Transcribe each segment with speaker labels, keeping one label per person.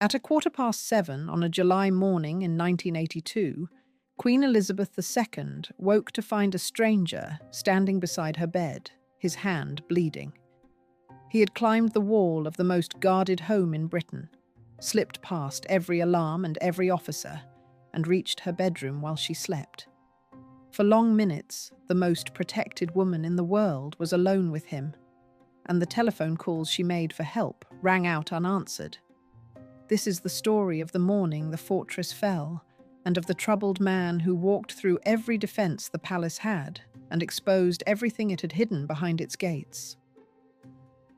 Speaker 1: At 7:15 on a July morning in 1982, Queen Elizabeth II woke to find a stranger standing beside her bed, his hand bleeding. He had climbed the wall of the most guarded home in Britain, slipped past every alarm and every officer, and reached her bedroom while she slept. For long minutes, the most protected woman in the world was alone with him, and the telephone calls she made for help rang out unanswered. This is the story of the morning the fortress fell, and of the troubled man who walked through every defense the palace had and exposed everything it had hidden behind its gates.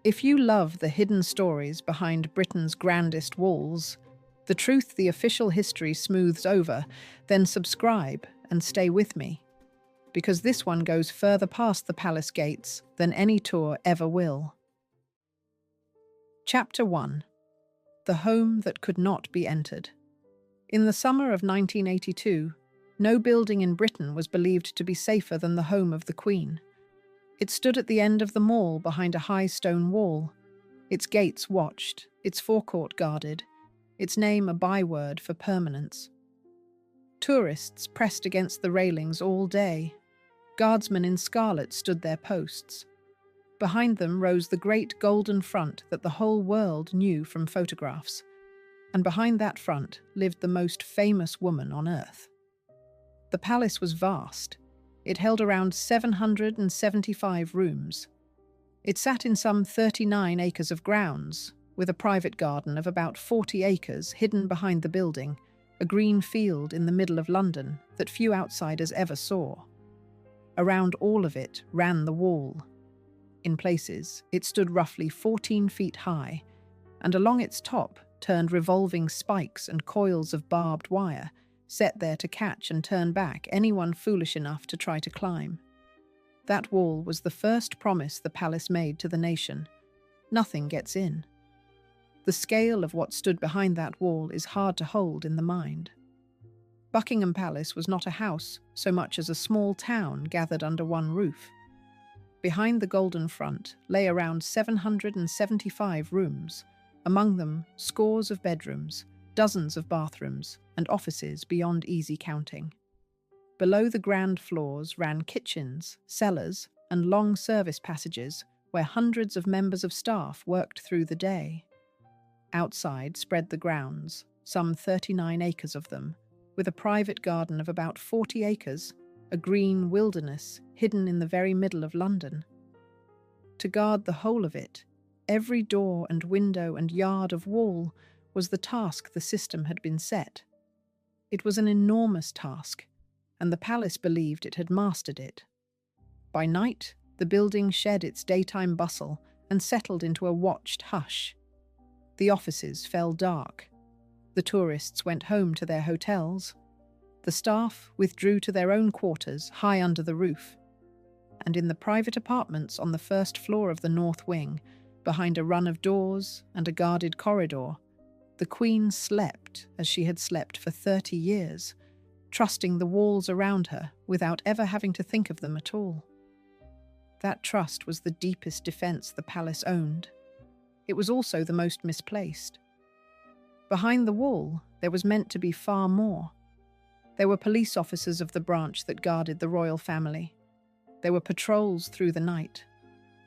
Speaker 1: If you love the hidden stories behind Britain's grandest walls, the truth the official history smooths over, then subscribe and stay with me, because this one goes further past the palace gates than any tour ever will. Chapter 1. The Home That Could Not Be Entered. In the summer of 1982, no building in Britain was believed to be safer than the home of the Queen. It stood at the end of the mall behind a high stone wall, its gates watched, its forecourt guarded, its name a byword for permanence. Tourists pressed against the railings all day. Guardsmen in scarlet stood their posts. Behind them rose the great golden front that the whole world knew from photographs. And behind that front lived the most famous woman on earth. The palace was vast. It held around 775 rooms. It sat in some 39 acres of grounds, with a private garden of about 40 acres hidden behind the building, a green field in the middle of London that few outsiders ever saw. Around all of it ran the wall. In places, it stood roughly 14 feet high, and along its top turned revolving spikes and coils of barbed wire, set there to catch and turn back anyone foolish enough to try to climb. That wall was the first promise the palace made to the nation. Nothing gets in. The scale of what stood behind that wall is hard to hold in the mind. Buckingham Palace was not a house so much as a small town gathered under one roof. Behind the golden front lay around 775 rooms, among them scores of bedrooms, dozens of bathrooms, and offices beyond easy counting. Below the grand floors ran kitchens, cellars, and long service passages where hundreds of members of staff worked through the day. Outside spread the grounds, some 39 acres of them, with a private garden of about 40 acres, a green wilderness hidden in the very middle of London. To guard the whole of it, every door and window and yard of wall, was the task the system had been set. It was an enormous task, and the palace believed it had mastered it. By night, the building shed its daytime bustle and settled into a watched hush. The offices fell dark. The tourists went home to their hotels. The staff withdrew to their own quarters high under the roof. And in the private apartments on the first floor of the North Wing, behind a run of doors and a guarded corridor, the Queen slept as she had slept for 30 years, trusting the walls around her without ever having to think of them at all. That trust was the deepest defense the palace owned. It was also the most misplaced. Behind the wall, there was meant to be far more. There were police officers of the branch that guarded the royal family. There were patrols through the night.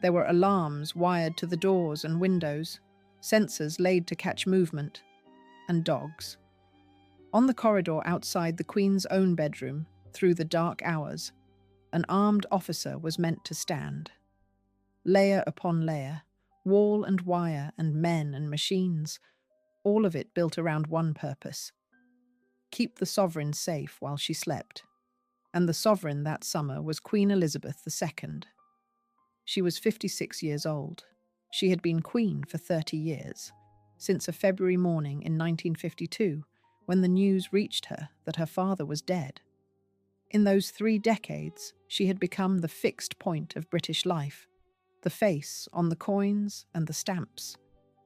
Speaker 1: There were alarms wired to the doors and windows, sensors laid to catch movement, and dogs. On the corridor outside the Queen's own bedroom, through the dark hours, an armed officer was meant to stand. Layer upon layer, wall and wire and men and machines, all of it built around one purpose: keep the sovereign safe while she slept. And the sovereign that summer was Queen Elizabeth II. She was 56 years old. She had been queen for 30 years, since a February morning in 1952, when the news reached her that her father was dead. In those 3 decades, she had become the fixed point of British life, the face on the coins and the stamps,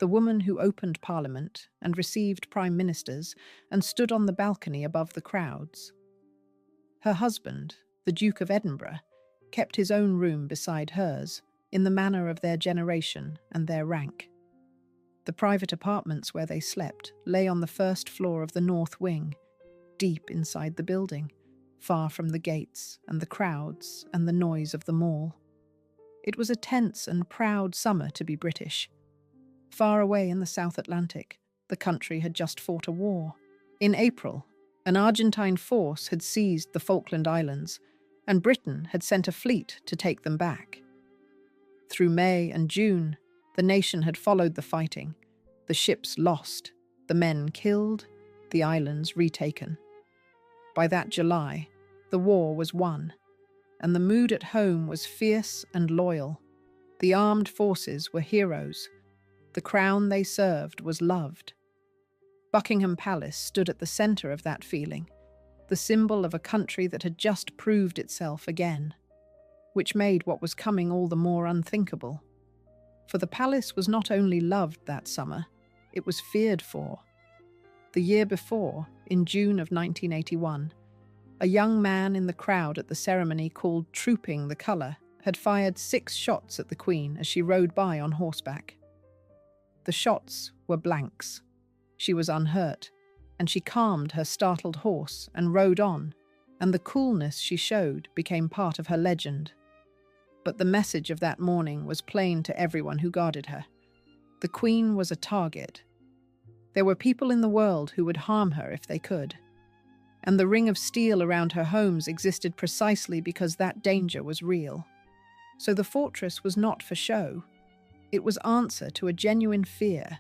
Speaker 1: the woman who opened Parliament and received prime ministers and stood on the balcony above the crowds. Her husband, the Duke of Edinburgh, kept his own room beside hers, in the manner of their generation and their rank. The private apartments where they slept lay on the first floor of the north wing, deep inside the building, far from the gates and the crowds and the noise of the mall. It was a tense and proud summer to be British. Far away in the South Atlantic, the country had just fought a war. In April, an Argentine force had seized the Falkland Islands, and Britain had sent a fleet to take them back. Through May and June, the nation had followed the fighting, the ships lost, the men killed, the islands retaken. By that July, the war was won, and the mood at home was fierce and loyal. The armed forces were heroes. The crown they served was loved. Buckingham Palace stood at the centre of that feeling, the symbol of a country that had just proved itself again, which made what was coming all the more unthinkable. For the palace was not only loved that summer, it was feared for. The year before, in June of 1981, a young man in the crowd at the ceremony called Trooping the Colour had fired 6 shots at the Queen as she rode by on horseback. The shots were blanks. She was unhurt, and she calmed her startled horse and rode on, and the coolness she showed became part of her legend. But the message of that morning was plain to everyone who guarded her. The Queen was a target. There were people in the world who would harm her if they could. And the ring of steel around her homes existed precisely because that danger was real. So the fortress was not for show. It was answer to a genuine fear,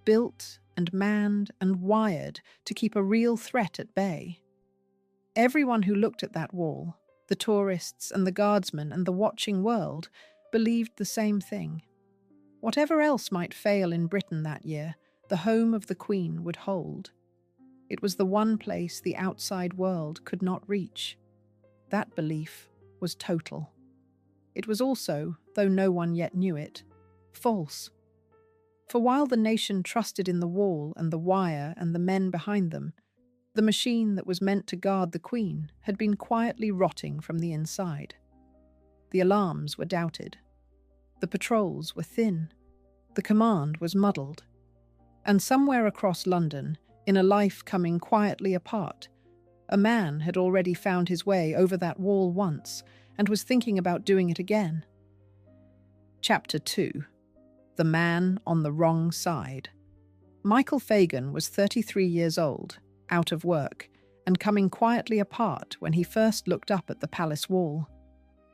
Speaker 1: built and manned and wired to keep a real threat at bay. Everyone who looked at that wall, the tourists and the guardsmen and the watching world, believed the same thing. Whatever else might fail in Britain that year, the home of the Queen would hold. It was the one place the outside world could not reach. That belief was total. It was also, though no one yet knew it, false. For while the nation trusted in the wall and the wire and the men behind them, the machine that was meant to guard the Queen had been quietly rotting from the inside. The alarms were doubted. The patrols were thin. The command was muddled. And somewhere across London, in a life coming quietly apart, a man had already found his way over that wall once and was thinking about doing it again. Chapter 2. The Man on the Wrong Side. Michael Fagan was 33 years old, out of work, and coming quietly apart when he first looked up at the palace wall.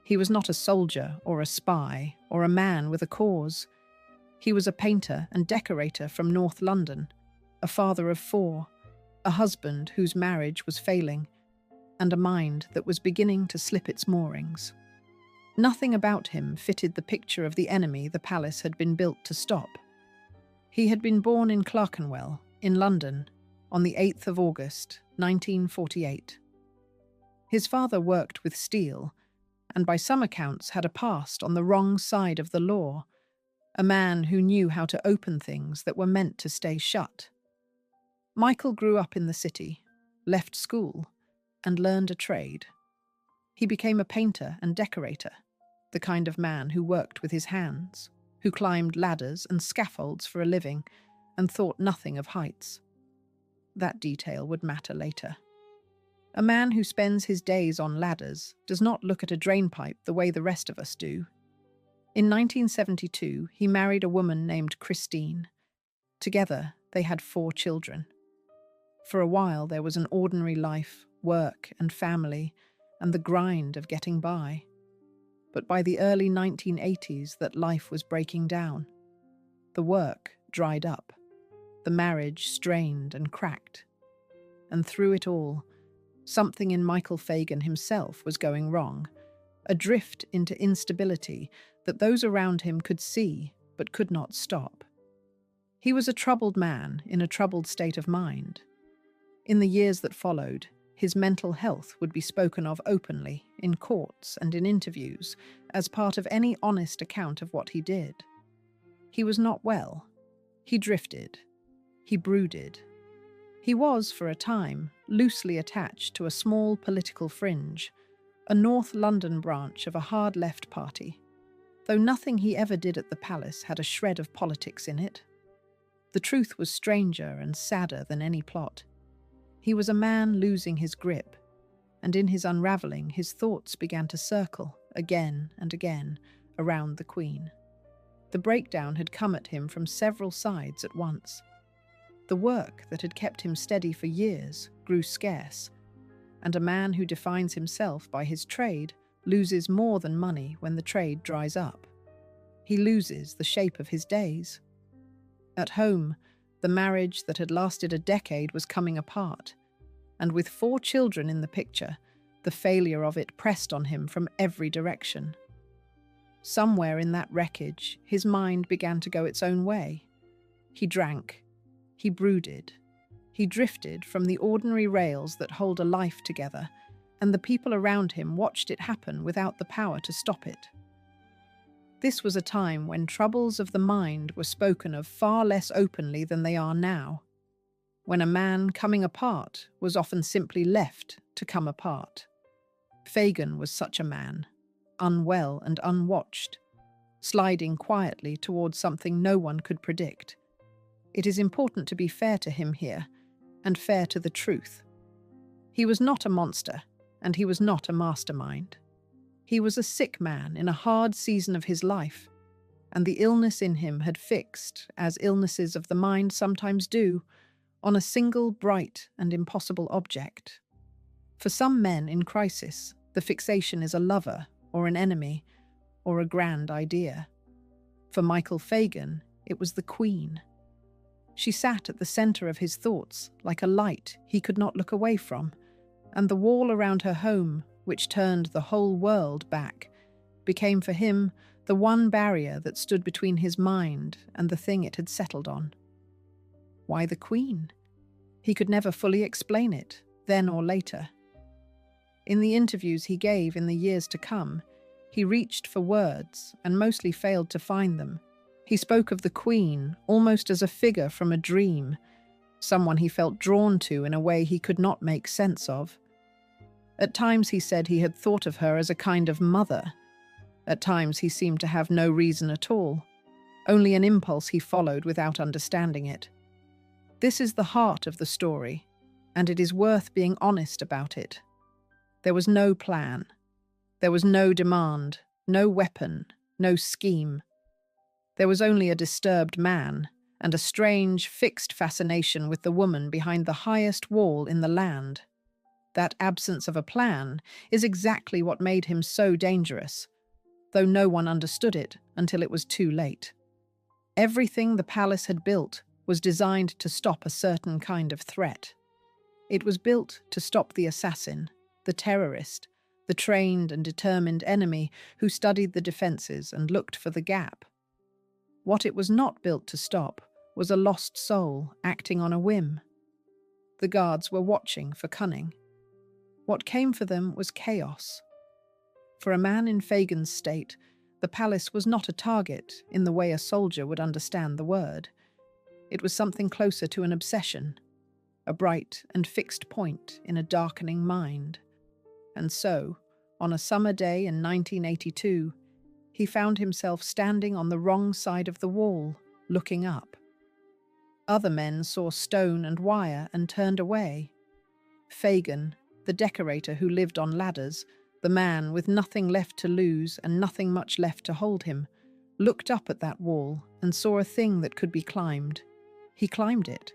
Speaker 1: He was not a soldier or a spy or a man with a cause. He was a painter and decorator from North London, a father of 4, a husband whose marriage was failing, and a mind that was beginning to slip its moorings. Nothing about him fitted the picture of the enemy the palace had been built to stop. He had been born in Clerkenwell, in London, on the 8th of August, 1948. His father worked with steel, and by some accounts had a past on the wrong side of the law, a man who knew how to open things that were meant to stay shut. Michael grew up in the city, left school, and learned a trade. He became a painter and decorator, the kind of man who worked with his hands, who climbed ladders and scaffolds for a living, and thought nothing of heights. That detail would matter later. A man who spends his days on ladders does not look at a drainpipe the way the rest of us do. In 1972, he married a woman named Christine. Together, they had 4 children. For a while, there was an ordinary life, work and family, and the grind of getting by. But by the early 1980s, that life was breaking down. The work dried up. The marriage strained and cracked. And through it all, something in Michael Fagan himself was going wrong, a drift into instability that those around him could see but could not stop. He was a troubled man in a troubled state of mind. In the years that followed, his mental health would be spoken of openly, in courts and in interviews, as part of any honest account of what he did. He was not well. He drifted. He brooded. He was, for a time, loosely attached to a small political fringe, a North London branch of a hard-left party, though nothing he ever did at the palace had a shred of politics in it. The truth was stranger and sadder than any plot. He was a man losing his grip, and in his unravelling, his thoughts began to circle, again and again, around the Queen. The breakdown had come at him from several sides at once. The work that had kept him steady for years grew scarce, and a man who defines himself by his trade loses more than money when the trade dries up. He loses the shape of his days. At home, the marriage that had lasted a decade was coming apart, and with 4 children in the picture, the failure of it pressed on him from every direction. Somewhere in that wreckage, his mind began to go its own way. He drank, he brooded, he drifted from the ordinary rails that hold a life together, and the people around him watched it happen without the power to stop it. This was a time when troubles of the mind were spoken of far less openly than they are now, when a man coming apart was often simply left to come apart. Fagan was such a man, unwell and unwatched, sliding quietly towards something no one could predict. It is important to be fair to him here, and fair to the truth. He was not a monster, and he was not a mastermind. He was a sick man in a hard season of his life, and the illness in him had fixed, as illnesses of the mind sometimes do, on a single bright and impossible object. For some men in crisis, the fixation is a lover or an enemy or a grand idea. For Michael Fagan, it was the Queen. She sat at the centre of his thoughts like a light he could not look away from, and the wall around her home, which turned the whole world back, became for him the one barrier that stood between his mind and the thing it had settled on. Why the Queen? He could never fully explain it, then or later. In the interviews he gave in the years to come, he reached for words and mostly failed to find them. He spoke of the Queen almost as a figure from a dream, someone he felt drawn to in a way he could not make sense of. At times he said he had thought of her as a kind of mother. At times he seemed to have no reason at all, only an impulse he followed without understanding it. This is the heart of the story, and it is worth being honest about it. There was no plan. There was no demand, no weapon, no scheme. There was only a disturbed man and a strange, fixed fascination with the woman behind the highest wall in the land. That absence of a plan is exactly what made him so dangerous, though no one understood it until it was too late. Everything the palace had built was designed to stop a certain kind of threat. It was built to stop the assassin, the terrorist, the trained and determined enemy who studied the defences and looked for the gap. What it was not built to stop was a lost soul acting on a whim. The guards were watching for cunning. What came for them was chaos. For a man in Fagan's state, the palace was not a target in the way a soldier would understand the word. It was something closer to an obsession, a bright and fixed point in a darkening mind. And so, on a summer day in 1982, he found himself standing on the wrong side of the wall, looking up. Other men saw stone and wire and turned away. Fagan, the decorator who lived on ladders, the man with nothing left to lose and nothing much left to hold him, looked up at that wall and saw a thing that could be climbed. He climbed it.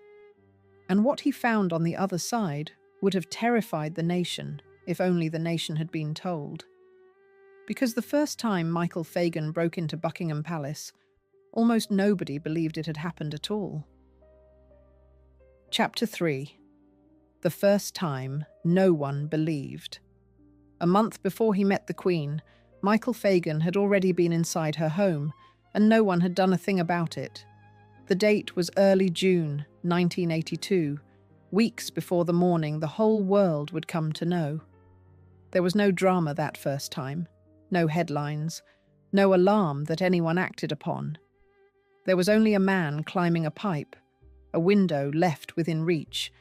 Speaker 1: And what he found on the other side would have terrified the nation, if only the nation had been told. Because the first time Michael Fagan broke into Buckingham Palace, almost nobody believed it had happened at all. Chapter 3. The first time no one believed. A month before he met the Queen, Michael Fagan had already been inside her home, and no one had done a thing about it. The date was early June 1982, weeks before the morning the whole world would come to know. There was no drama that first time, no headlines, no alarm that anyone acted upon. There was only a man climbing a pipe, a window left within reach,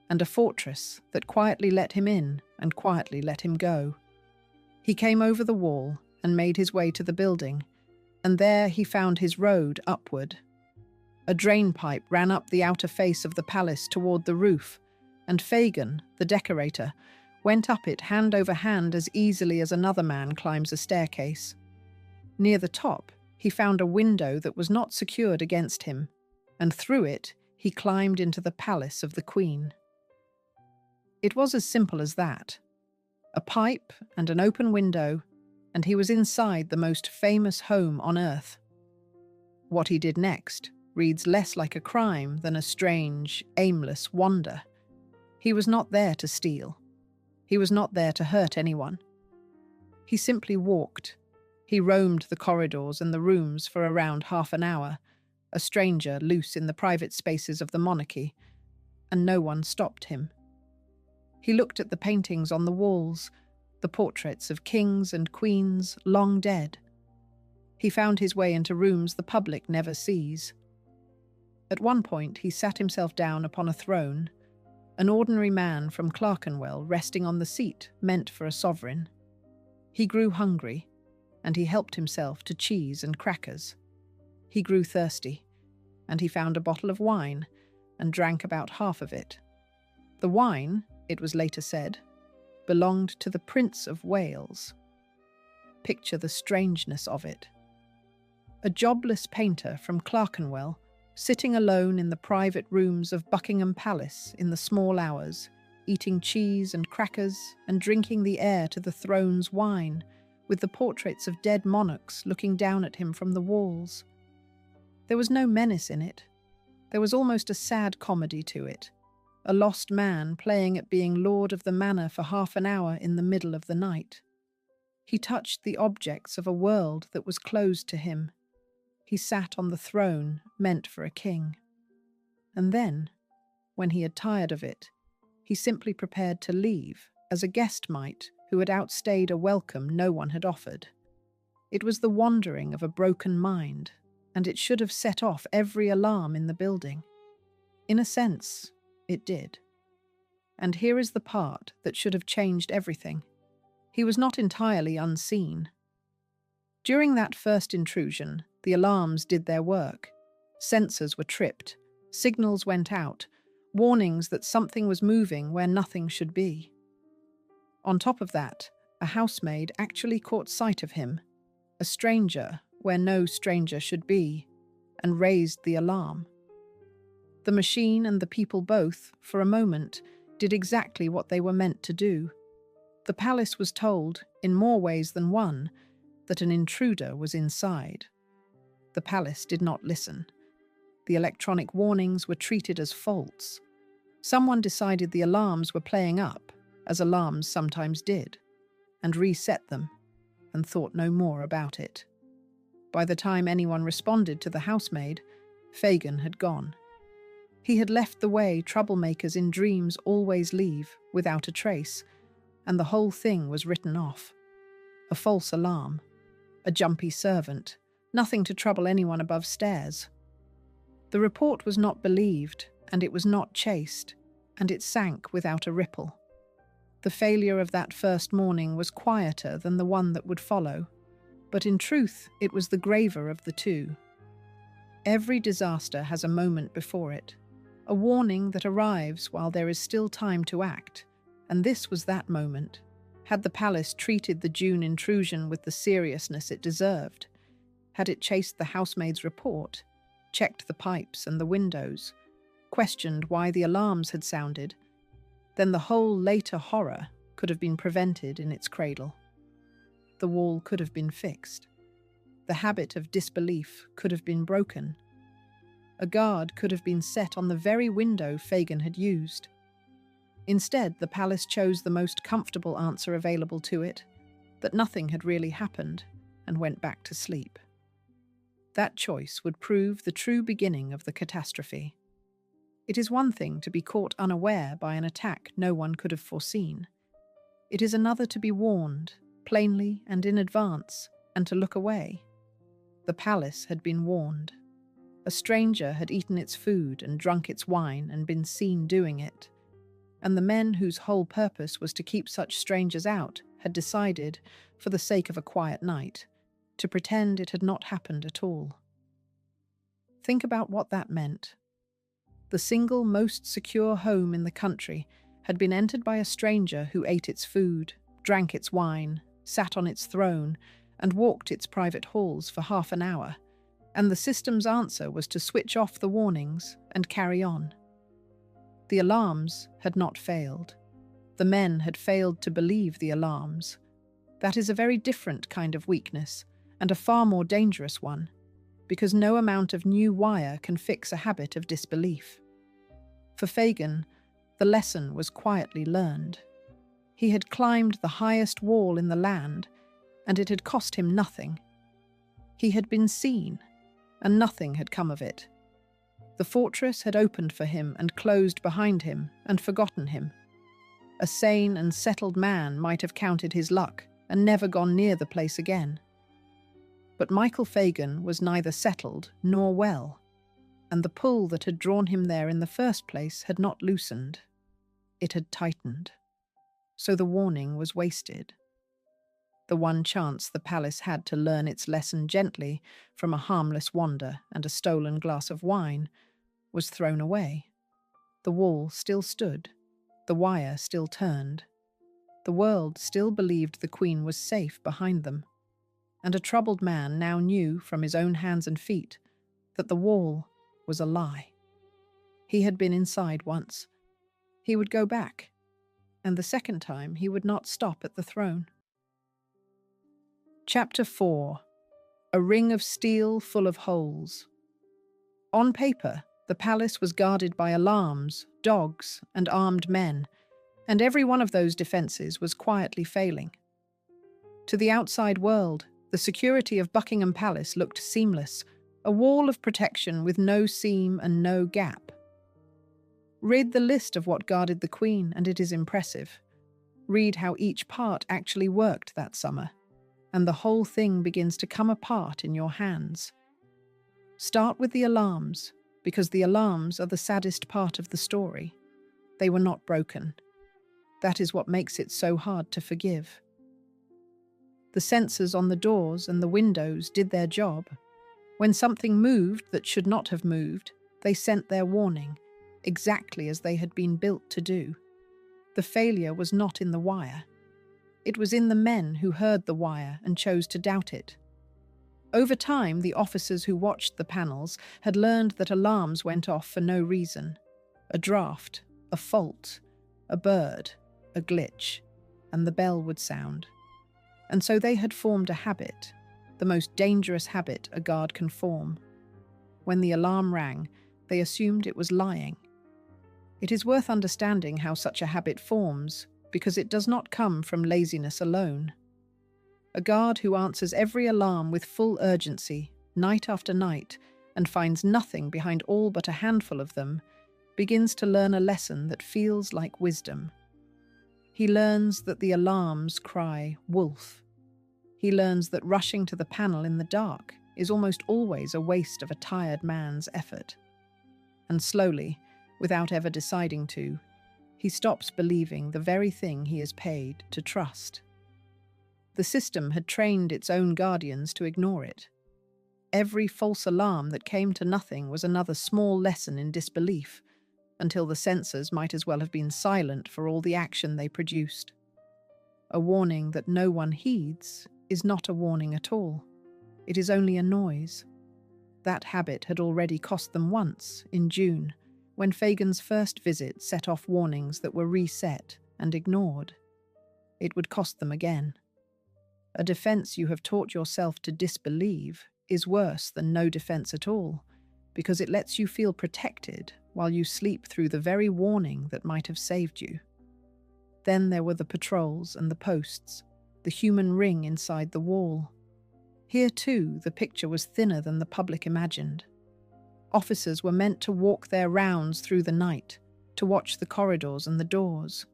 Speaker 1: and a fortress that quietly let him in and quietly let him go. He came over the wall and made his way to the building, and there he found his road upward. A drainpipe ran up the outer face of the palace toward the roof, and Fagan, the decorator, went up it hand over hand as easily as another man climbs a staircase. Near the top, he found a window that was not secured against him, and through it he climbed into the palace of the Queen. It was as simple as that. A pipe and an open window, and he was inside the most famous home on earth. What he did next reads less like a crime than a strange, aimless wander. He was not there to steal. He was not there to hurt anyone. He simply walked. He roamed the corridors and the rooms for around half an hour, a stranger loose in the private spaces of the monarchy, and no one stopped him. He looked at the paintings on the walls, the portraits of kings and queens long dead. He found his way into rooms the public never sees. At one point, he sat himself down upon a throne, an ordinary man from Clerkenwell resting on the seat meant for a sovereign. He grew hungry, and he helped himself to cheese and crackers. He grew thirsty, and he found a bottle of wine and drank about half of it. The wine, it was later said, belonged to the Prince of Wales. Picture the strangeness of it. A jobless painter from Clerkenwell, sitting alone in the private rooms of Buckingham Palace in the small hours, eating cheese and crackers and drinking the air to the throne's wine, with the portraits of dead monarchs looking down at him from the walls. There was no menace in it. There was almost a sad comedy to it. A lost man playing at being lord of the manor for half an hour in the middle of the night. He touched the objects of a world that was closed to him. He sat on the throne meant for a king. And then, when he had tired of it, he simply prepared to leave, as a guest might who had outstayed a welcome no one had offered. It was the wandering of a broken mind, and it should have set off every alarm in the building. In a sense, it did. And here is the part that should have changed everything. He was not entirely unseen. During that first intrusion, the alarms did their work. Sensors were tripped, signals went out, warnings that something was moving where nothing should be. On top of that, a housemaid actually caught sight of him, a stranger where no stranger should be, and raised the alarm. The machine and the people both, for a moment, did exactly what they were meant to do. The palace was told, in more ways than one, that an intruder was inside. The palace did not listen. The electronic warnings were treated as faults. Someone decided the alarms were playing up, as alarms sometimes did, and reset them, and thought no more about it. By the time anyone responded to the housemaid, Fagan had gone. He had left the way troublemakers in dreams always leave, without a trace, and the whole thing was written off. A false alarm, a jumpy servant, nothing to trouble anyone above stairs. The report was not believed, and it was not chased, and it sank without a ripple. The failure of that first morning was quieter than the one that would follow, but in truth it was the graver of the two. Every disaster has a moment before it, a warning that arrives while there is still time to act, and this was that moment. Had the palace treated the June intrusion with the seriousness it deserved, had it chased the housemaid's report, checked the pipes and the windows, questioned why the alarms had sounded, then the whole later horror could have been prevented in its cradle. The wall could have been fixed. The habit of disbelief could have been broken. A guard could have been set on the very window Fagan had used. Instead, the palace chose the most comfortable answer available to it, that nothing had really happened, and went back to sleep. That choice would prove the true beginning of the catastrophe. It is one thing to be caught unaware by an attack no one could have foreseen. It is another to be warned, plainly and in advance, and to look away. The palace had been warned. A stranger had eaten its food and drunk its wine and been seen doing it. And the men whose whole purpose was to keep such strangers out had decided, for the sake of a quiet night, to pretend it had not happened at all. Think about what that meant. The single most secure home in the country had been entered by a stranger who ate its food, drank its wine, sat on its throne, and walked its private halls for half an hour, and the system's answer was to switch off the warnings and carry on. The alarms had not failed. The men had failed to believe the alarms. That is a very different kind of weakness, and a far more dangerous one, because no amount of new wire can fix a habit of disbelief. For Fagan, the lesson was quietly learned. He had climbed the highest wall in the land, and it had cost him nothing. He had been seen, and nothing had come of it. The fortress had opened for him and closed behind him and forgotten him. A sane and settled man might have counted his luck and never gone near the place again. But Michael Fagan was neither settled nor well, and the pull that had drawn him there in the first place had not loosened. It had tightened. So the warning was wasted. The one chance the palace had to learn its lesson gently from a harmless wander and a stolen glass of wine was thrown away. The wall still stood. The wire still turned. The world still believed the Queen was safe behind them. And a troubled man now knew from his own hands and feet that the wall was a lie. He had been inside once. He would go back, and the second time he would not stop at the throne. Chapter 4. A ring of steel full of holes. On paper, the palace was guarded by alarms, dogs, and armed men, and every one of those defences was quietly failing. To the outside world, the security of Buckingham Palace looked seamless, a wall of protection with no seam and no gap. Read the list of what guarded the Queen, and it is impressive. Read how each part actually worked that summer, and the whole thing begins to come apart in your hands. Start with the alarms, because the alarms are the saddest part of the story. They were not broken. That is what makes it so hard to forgive. The sensors on the doors and the windows did their job. When something moved that should not have moved, they sent their warning, exactly as they had been built to do. The failure was not in the wire. It was in the men who heard the wire and chose to doubt it. Over time, the officers who watched the panels had learned that alarms went off for no reason. A draft, a fault, a bird, a glitch, and the bell would sound. And so they had formed a habit, the most dangerous habit a guard can form. When the alarm rang, they assumed it was lying. It is worth understanding how such a habit forms, because it does not come from laziness alone. A guard who answers every alarm with full urgency, night after night, and finds nothing behind all but a handful of them, begins to learn a lesson that feels like wisdom. He learns that the alarms cry wolf. He learns that rushing to the panel in the dark is almost always a waste of a tired man's effort. And slowly, without ever deciding to, he stops believing the very thing he is paid to trust. The system had trained its own guardians to ignore it. Every false alarm that came to nothing was another small lesson in disbelief, until the sensors might as well have been silent for all the action they produced. A warning that no one heeds is not a warning at all. It is only a noise. That habit had already cost them once, in June, when Fagan's first visit set off warnings that were reset and ignored. It would cost them again. A defense you have taught yourself to disbelieve is worse than no defense at all, because it lets you feel protected while you sleep through the very warning that might have saved you. Then there were the patrols and the posts, the human ring inside the wall. Here too, the picture was thinner than the public imagined. Officers were meant to walk their rounds through the night, to watch the corridors and the doors.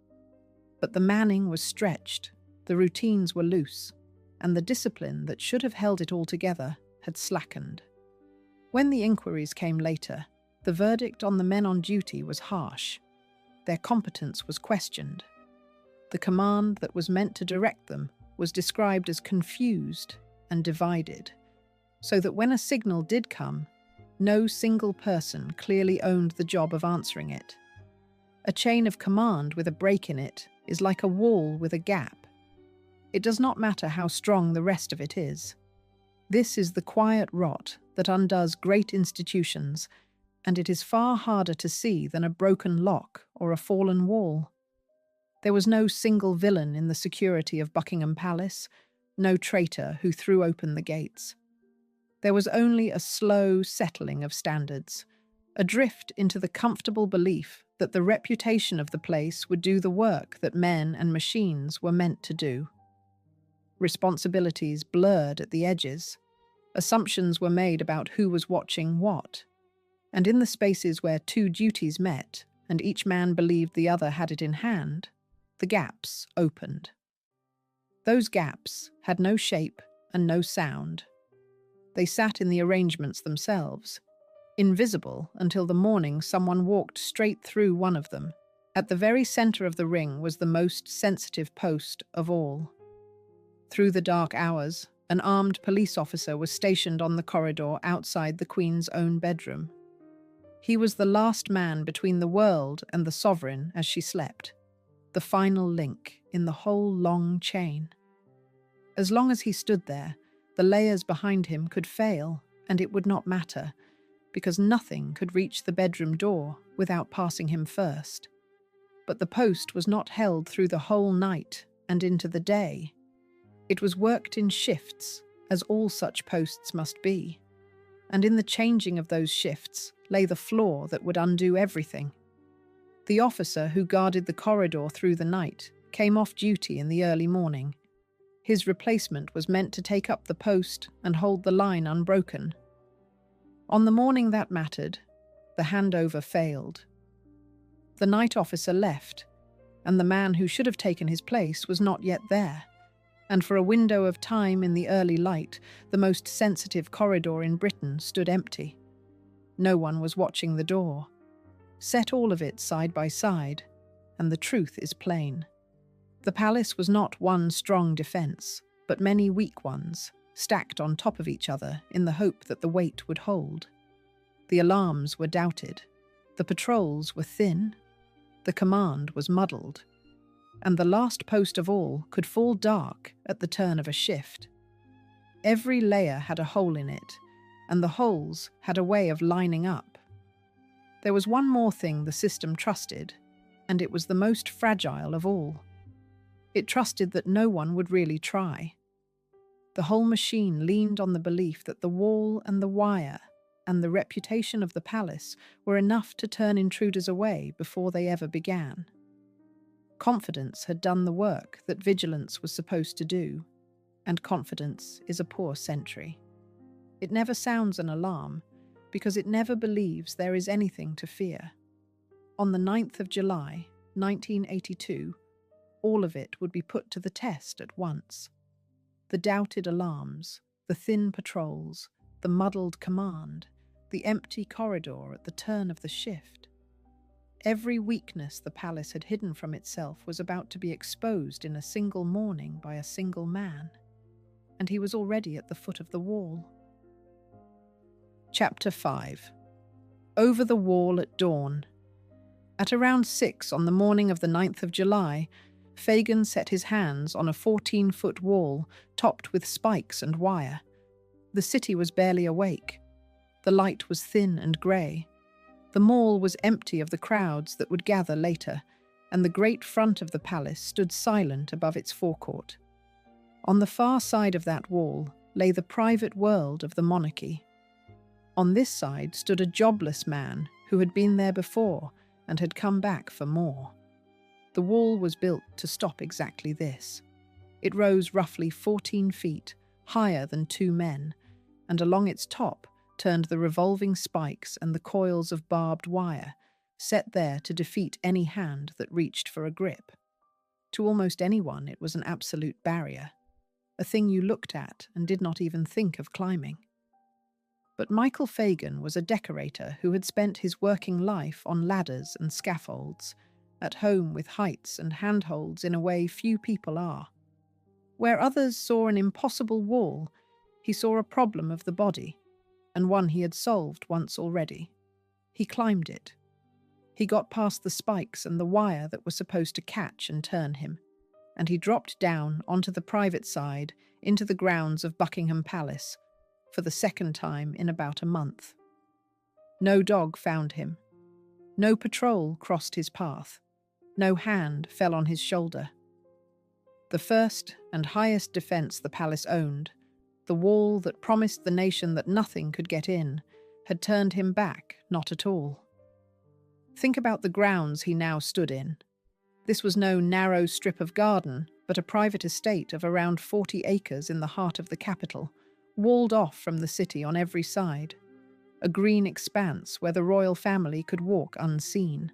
Speaker 1: But the manning was stretched, the routines were loose, and the discipline that should have held it all together had slackened. When the inquiries came later, the verdict on the men on duty was harsh. Their competence was questioned. The command that was meant to direct them was described as confused and divided, so that when a signal did come, No single person clearly owned the job of answering it. A chain of command with a break in it is like a wall with a gap. It does not matter how strong the rest of it is. This is the quiet rot that undoes great institutions, and it is far harder to see than a broken lock or a fallen wall. There was no single villain in the security of Buckingham Palace, no traitor who threw open the gates. There was only a slow settling of standards, a drift into the comfortable belief that the reputation of the place would do the work that men and machines were meant to do. Responsibilities blurred at the edges. Assumptions were made about who was watching what. And in the spaces where two duties met, and each man believed the other had it in hand, the gaps opened. Those gaps had no shape and no sound. They sat in the arrangements themselves, invisible until the morning someone walked straight through one of them. At the very center of the ring was the most sensitive post of all. Through the dark hours, an armed police officer was stationed on the corridor outside the Queen's own bedroom. He was the last man between the world and the sovereign as she slept, the final link in the whole long chain. As long as he stood there, the layers behind him could fail, and it would not matter, because nothing could reach the bedroom door without passing him first. But the post was not held through the whole night and into the day. It was worked in shifts, as all such posts must be. And in the changing of those shifts lay the flaw that would undo everything. The officer who guarded the corridor through the night came off duty in the early morning. His replacement was meant to take up the post and hold the line unbroken. On the morning that mattered, the handover failed. The night officer left, and the man who should have taken his place was not yet there. And for a window of time in the early light, the most sensitive corridor in Britain stood empty. No one was watching the door. Set all of it side by side, and the truth is plain. The palace was not one strong defence, but many weak ones, stacked on top of each other in the hope that the weight would hold. The alarms were doubted, the patrols were thin, the command was muddled, and the last post of all could fall dark at the turn of a shift. Every layer had a hole in it, and the holes had a way of lining up. There was one more thing the system trusted, and it was the most fragile of all. It trusted that no one would really try. The whole machine leaned on the belief that the wall and the wire and the reputation of the palace were enough to turn intruders away before they ever began. Confidence had done the work that vigilance was supposed to do, and confidence is a poor sentry. It never sounds an alarm, because it never believes there is anything to fear. On the 9th of July, 1982, all of it would be put to the test at once. The doubted alarms, the thin patrols, the muddled command, the empty corridor at the turn of the shift. Every weakness the palace had hidden from itself was about to be exposed in a single morning by a single man, and he was already at the foot of the wall. Chapter 5. Over the wall at dawn. At around 6 on the morning of the 9th of July, Fagan set his hands on a 14-foot wall topped with spikes and wire. The city was barely awake. The light was thin and grey. The mall was empty of the crowds that would gather later, and the great front of the palace stood silent above its forecourt. On the far side of that wall lay the private world of the monarchy. On this side stood a jobless man who had been there before and had come back for more. The wall was built to stop exactly this. It rose roughly 14 feet, higher than 2 men, and along its top turned the revolving spikes and the coils of barbed wire, set there to defeat any hand that reached for a grip. To almost anyone it was an absolute barrier, a thing you looked at and did not even think of climbing. But Michael Fagan was a decorator who had spent his working life on ladders and scaffolds, at home with heights and handholds in a way few people are. Where others saw an impossible wall, he saw a problem of the body, and one he had solved once already. He climbed it. He got past the spikes and the wire that were supposed to catch and turn him, and he dropped down onto the private side into the grounds of Buckingham Palace for the second time in about a month. No dog found him. No patrol crossed his path. No hand fell on his shoulder. The first and highest defence the palace owned, the wall that promised the nation that nothing could get in, had turned him back not at all. Think about the grounds he now stood in. This was no narrow strip of garden, but a private estate of around 40 acres in the heart of the capital, walled off from the city on every side. A green expanse where the royal family could walk unseen.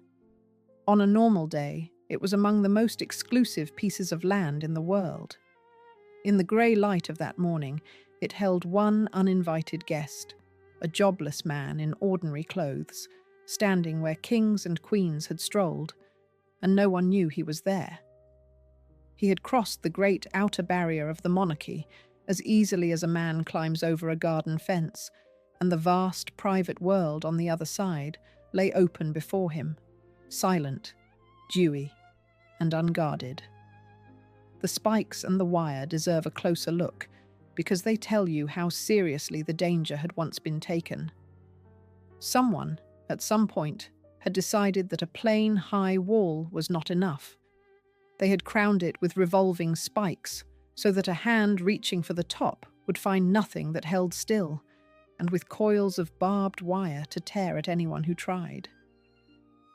Speaker 1: On a normal day, it was among the most exclusive pieces of land in the world. In the grey light of that morning, it held one uninvited guest, a jobless man in ordinary clothes, standing where kings and queens had strolled, and no one knew he was there. He had crossed the great outer barrier of the monarchy as easily as a man climbs over a garden fence, and the vast private world on the other side lay open before him, silent, dewy, and unguarded. The spikes and the wire deserve a closer look, because they tell you how seriously the danger had once been taken. Someone, at some point, had decided that a plain, high wall was not enough. They had crowned it with revolving spikes, so that a hand reaching for the top would find nothing that held still, and with coils of barbed wire to tear at anyone who tried.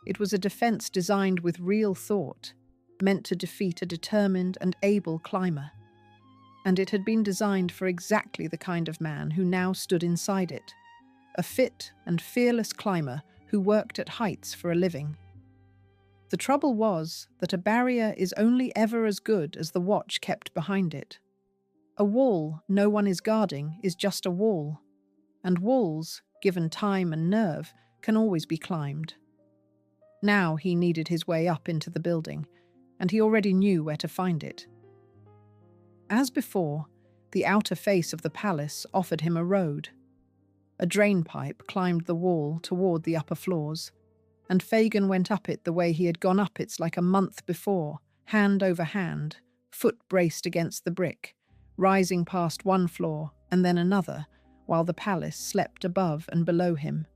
Speaker 1: It was a defence designed with real thought, meant to defeat a determined and able climber. And it had been designed for exactly the kind of man who now stood inside it, a fit and fearless climber who worked at heights for a living. The trouble was that a barrier is only ever as good as the watch kept behind it. A wall no one is guarding is just a wall, and walls, given time and nerve, can always be climbed. Now he needed his way up into the building, and he already knew where to find it. As before, the outer face of the palace offered him a road. A drainpipe climbed the wall toward the upper floors, and Fagan went up it the way he had gone up it like a month before, hand over hand, foot braced against the brick, rising past one floor and then another, while the palace slept above and below him.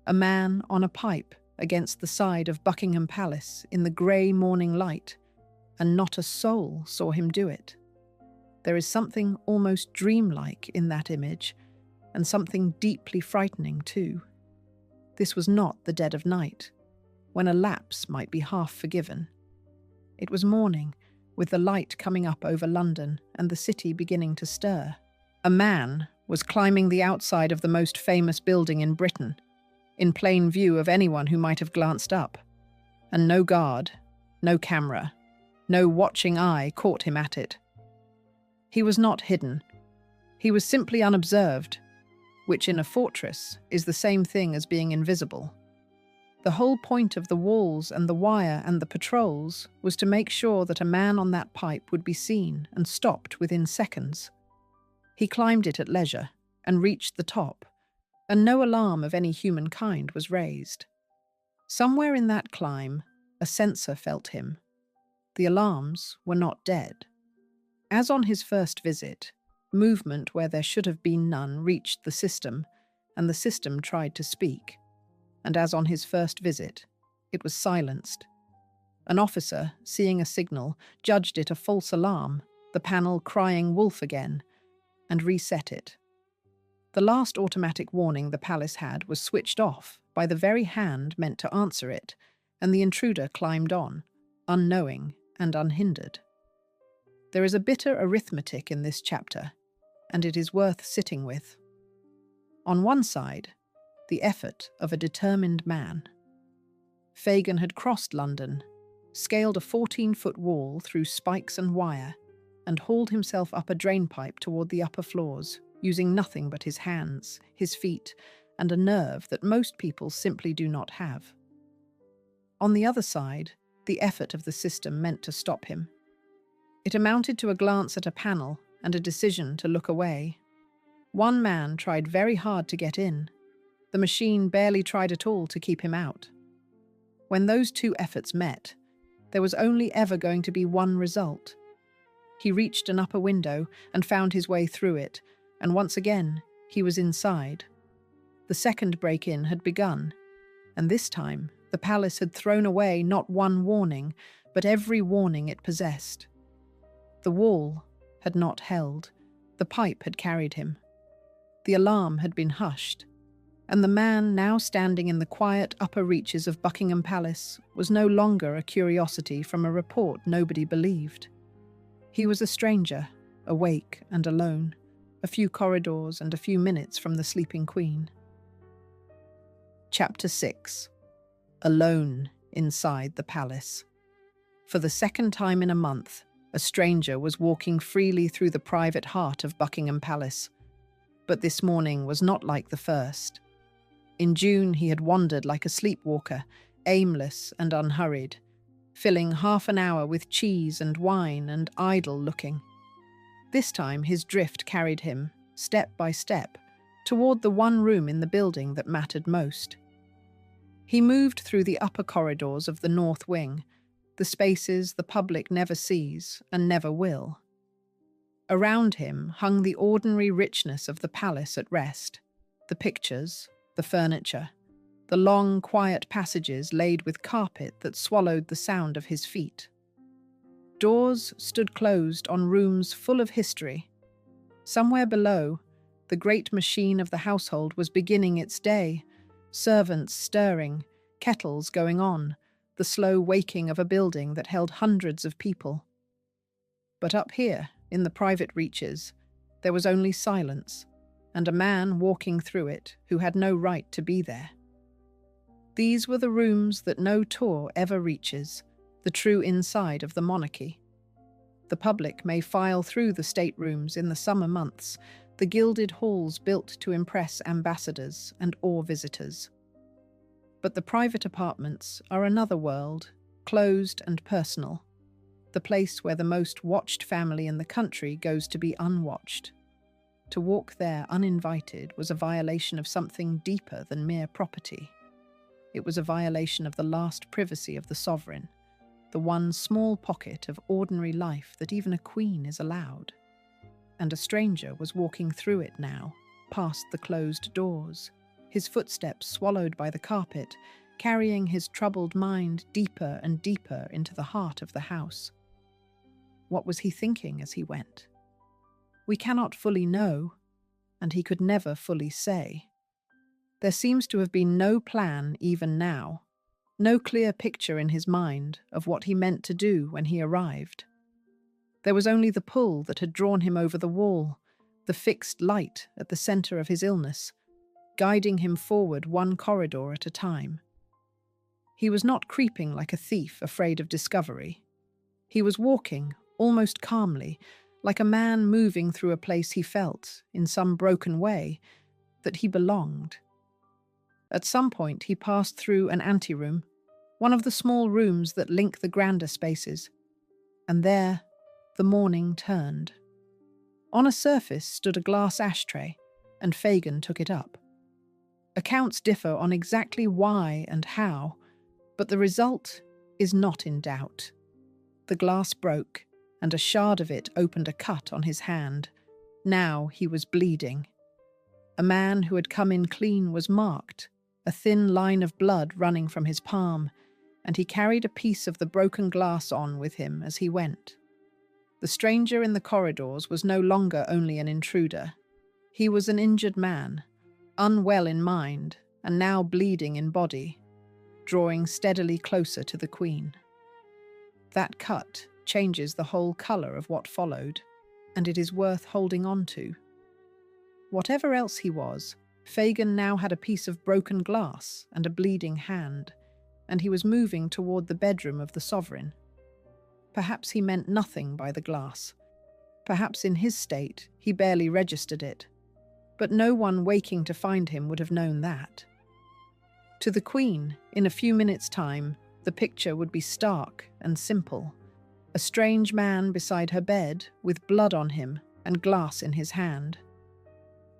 Speaker 1: A man on a pipe against the side of Buckingham Palace in the grey morning light, and not a soul saw him do it. There is something almost dreamlike in that image, and something deeply frightening too. This was not the dead of night, when a lapse might be half forgiven. It was morning, with the light coming up over London and the city beginning to stir. A man was climbing the outside of the most famous building in Britain, in plain view of anyone who might have glanced up, and no guard, no camera, no watching eye caught him at it. He was not hidden. He was simply unobserved, which in a fortress is the same thing as being invisible. The whole point of the walls and the wire and the patrols was to make sure that a man on that pipe would be seen and stopped within seconds. He climbed it at leisure and reached the top, and no alarm of any human kind was raised. Somewhere in that climb, a sensor felt him. The alarms were not dead. As on his first visit, movement where there should have been none reached the system, and the system tried to speak. And as on his first visit, it was silenced. An officer, seeing a signal, judged it a false alarm, the panel crying wolf again, and reset it. The last automatic warning the palace had was switched off by the very hand meant to answer it, and the intruder climbed on, unknowing and unhindered. There is a bitter arithmetic in this chapter, and it is worth sitting with. On one side, the effort of a determined man. Fagan had crossed London, scaled a 14-foot wall through spikes and wire, and hauled himself up a drainpipe toward the upper floors, using nothing but his hands, his feet, and a nerve that most people simply do not have. On the other side, the effort of the system meant to stop him. It amounted to a glance at a panel and a decision to look away. One man tried very hard to get in. The machine barely tried at all to keep him out. When those two efforts met, there was only ever going to be one result. He reached an upper window and found his way through it, and once again, he was inside. The second break-in had begun, and this time, the palace had thrown away not one warning, but every warning it possessed. The wall had not held. The pipe had carried him. The alarm had been hushed, and the man now standing in the quiet upper reaches of Buckingham Palace was no longer a curiosity from a report nobody believed. He was a stranger, awake and alone, a few corridors and a few minutes from the sleeping Queen. Chapter 6. Alone inside the palace. For the second time in a month, a stranger was walking freely through the private heart of Buckingham Palace. But this morning was not like the first. In June he had wandered like a sleepwalker, aimless and unhurried, filling half an hour with cheese and wine and idle-looking. This time his drift carried him, step by step, toward the one room in the building that mattered most. He moved through the upper corridors of the north wing, the spaces the public never sees and never will. Around him hung the ordinary richness of the palace at rest, the pictures, the furniture, the long, quiet passages laid with carpet that swallowed the sound of his feet. Doors stood closed on rooms full of history. Somewhere below, the great machine of the household was beginning its day, servants stirring, kettles going on, the slow waking of a building that held hundreds of people. But up here, in the private reaches, there was only silence, and a man walking through it who had no right to be there. These were the rooms that no tour ever reaches, the true inside of the monarchy. The public may file through the staterooms in the summer months, the gilded halls built to impress ambassadors and awe visitors. But the private apartments are another world, closed and personal, the place where the most watched family in the country goes to be unwatched. To walk there uninvited was a violation of something deeper than mere property. It was a violation of the last privacy of the sovereign, the one small pocket of ordinary life that even a queen is allowed. And a stranger was walking through it now, past the closed doors, his footsteps swallowed by the carpet, carrying his troubled mind deeper and deeper into the heart of the house. What was he thinking as he went? We cannot fully know, and he could never fully say. There seems to have been no plan even now, no clear picture in his mind of what he meant to do when he arrived. There was only the pull that had drawn him over the wall, the fixed light at the centre of his illness, guiding him forward one corridor at a time. He was not creeping like a thief afraid of discovery. He was walking, almost calmly, like a man moving through a place he felt, in some broken way, that he belonged. At some point he passed through an anteroom, one of the small rooms that link the grander spaces, and there the morning turned. On a surface stood a glass ashtray, and Fagan took it up. Accounts differ on exactly why and how, but the result is not in doubt. The glass broke, and a shard of it opened a cut on his hand. Now he was bleeding. A man who had come in clean was marked, a thin line of blood running from his palm, and he carried a piece of the broken glass on with him as he went. The stranger in the corridors was no longer only an intruder. He was an injured man, unwell in mind and now bleeding in body, drawing steadily closer to the Queen. That cut changes the whole colour of what followed, and it is worth holding on to. Whatever else he was, Fagan now had a piece of broken glass and a bleeding hand, and he was moving toward the bedroom of the sovereign. Perhaps he meant nothing by the glass. Perhaps in his state he barely registered it. But no one waking to find him would have known that. To the Queen, in a few minutes' time, the picture would be stark and simple. A strange man beside her bed, with blood on him and glass in his hand.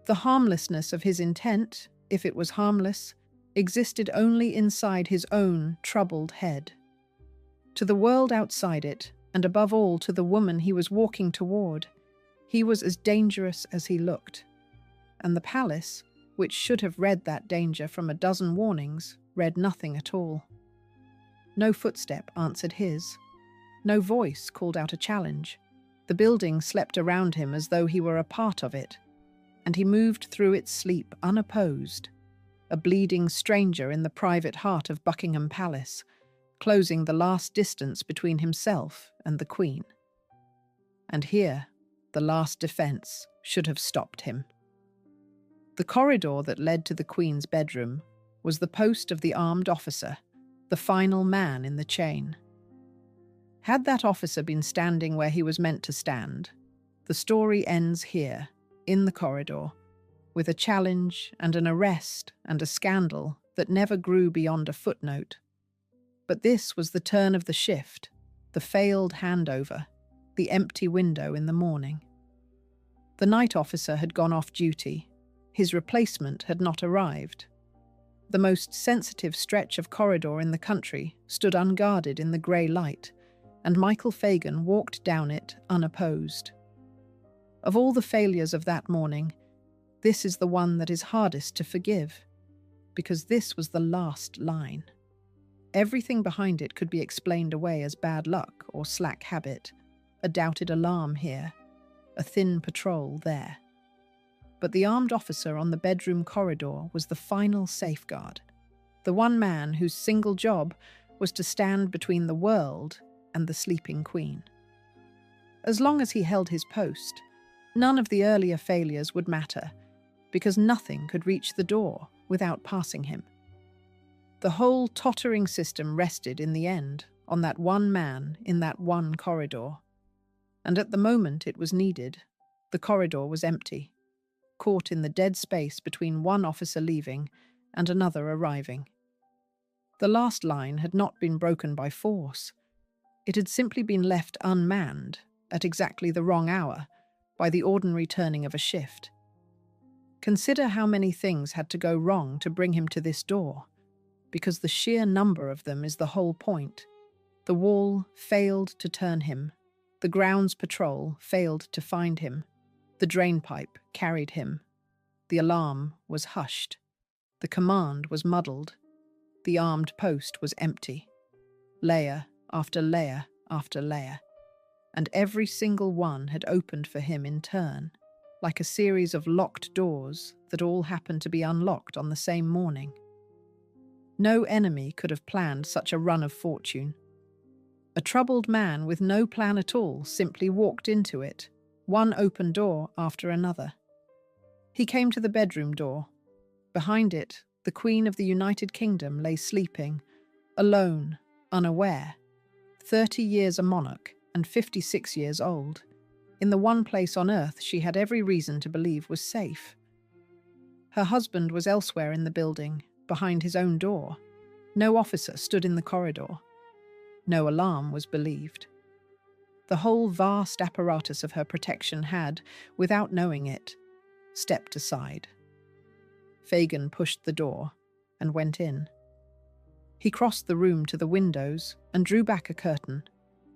Speaker 1: The harmlessness of his intent, if it was harmless, existed only inside his own troubled head. To the world outside it, and above all to the woman he was walking toward, he was as dangerous as he looked. And the palace, which should have read that danger from a dozen warnings, read nothing at all. No footstep answered his. No voice called out a challenge. The building slept around him as though he were a part of it, and he moved through its sleep unopposed, a bleeding stranger in the private heart of Buckingham Palace, closing the last distance between himself and the Queen. And here, the last defence should have stopped him. The corridor that led to the Queen's bedroom was the post of the armed officer, the final man in the chain. Had that officer been standing where he was meant to stand, the story ends here, in the corridor, with a challenge and an arrest and a scandal that never grew beyond a footnote. But this was the turn of the shift, the failed handover, the empty window in the morning. The night officer had gone off duty. His replacement had not arrived. The most sensitive stretch of corridor in the country stood unguarded in the grey light, and Michael Fagan walked down it unopposed. Of all the failures of that morning, this is the one that is hardest to forgive, because this was the last line. Everything behind it could be explained away as bad luck or slack habit, a doubted alarm here, a thin patrol there. But the armed officer on the bedroom corridor was the final safeguard, the one man whose single job was to stand between the world and the sleeping Queen. As long as he held his post, none of the earlier failures would matter, because nothing could reach the door without passing him. The whole tottering system rested in the end on that one man in that one corridor. And at the moment it was needed, the corridor was empty, caught in the dead space between one officer leaving and another arriving. The last line had not been broken by force. It had simply been left unmanned at exactly the wrong hour by the ordinary turning of a shift. Consider how many things had to go wrong to bring him to this door, because the sheer number of them is the whole point. The wall failed to turn him. The grounds patrol failed to find him. The drainpipe carried him. The alarm was hushed. The command was muddled. The armed post was empty. Layer after layer after layer. And every single one had opened for him in turn, like a series of locked doors that all happened to be unlocked on the same morning. No enemy could have planned such a run of fortune. A troubled man with no plan at all simply walked into it, one open door after another. He came to the bedroom door. Behind it, the Queen of the United Kingdom lay sleeping, alone, unaware, 30 years a monarch and 56 years old, in the one place on earth she had every reason to believe was safe. Her husband was elsewhere in the building, behind his own door. No officer stood in the corridor. No alarm was believed. The whole vast apparatus of her protection had, without knowing it, stepped aside. Fagan pushed the door and went in. He crossed the room to the windows and drew back a curtain,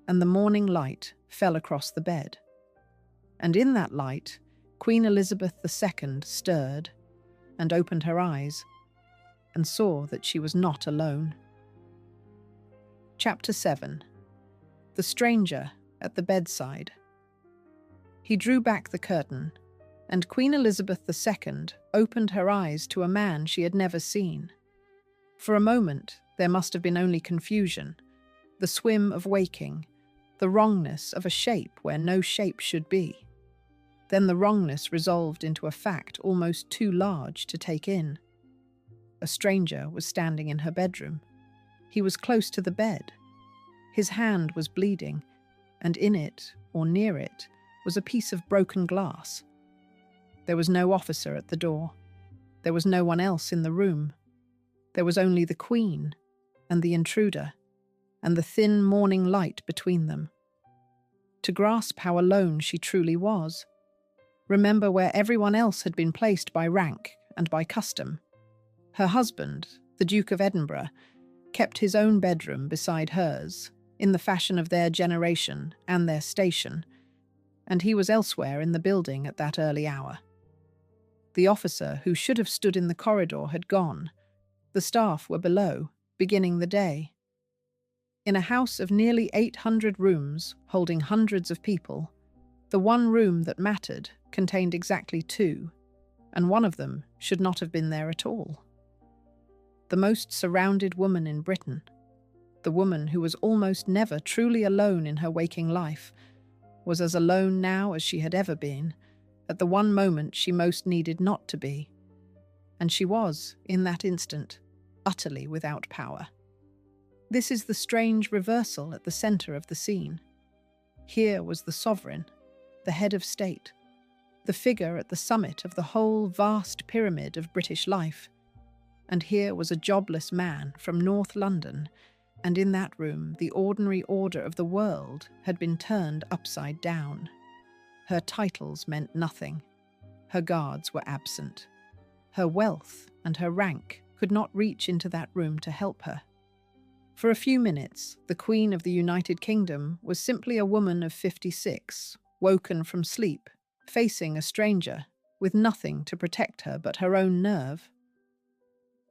Speaker 1: and the morning light fell across the bed. And in that light, Queen Elizabeth II stirred and opened her eyes and saw that she was not alone. Chapter 7. The Stranger at the Bedside. He drew back the curtain, and Queen Elizabeth II opened her eyes to a man she had never seen. For a moment, there must have been only confusion, the swim of waking, the wrongness of a shape where no shape should be. Then the wrongness resolved into a fact almost too large to take in. A stranger was standing in her bedroom. He was close to the bed. His hand was bleeding, and in it, or near it, was a piece of broken glass. There was no officer at the door. There was no one else in the room. There was only the Queen and the intruder, and the thin morning light between them. To grasp how alone she truly was, remember where everyone else had been placed by rank and by custom. Her husband, the Duke of Edinburgh, kept his own bedroom beside hers, in the fashion of their generation and their station, and he was elsewhere in the building at that early hour. The officer who should have stood in the corridor had gone. The staff were below, beginning the day. In a house of nearly 800 rooms, holding hundreds of people, the one room that mattered contained exactly 2, and one of them should not have been there at all. The most surrounded woman in Britain, the woman who was almost never truly alone in her waking life, was as alone now as she had ever been, at the one moment she most needed not to be. And she was, in that instant, utterly without power. This is the strange reversal at the centre of the scene. Here was the sovereign, the head of state, the figure at the summit of the whole vast pyramid of British life. And here was a jobless man from North London, and in that room the ordinary order of the world had been turned upside down. Her titles meant nothing. Her guards were absent. Her wealth and her rank could not reach into that room to help her. For a few minutes, the Queen of the United Kingdom was simply a woman of 56, woken from sleep, facing a stranger, with nothing to protect her but her own nerve.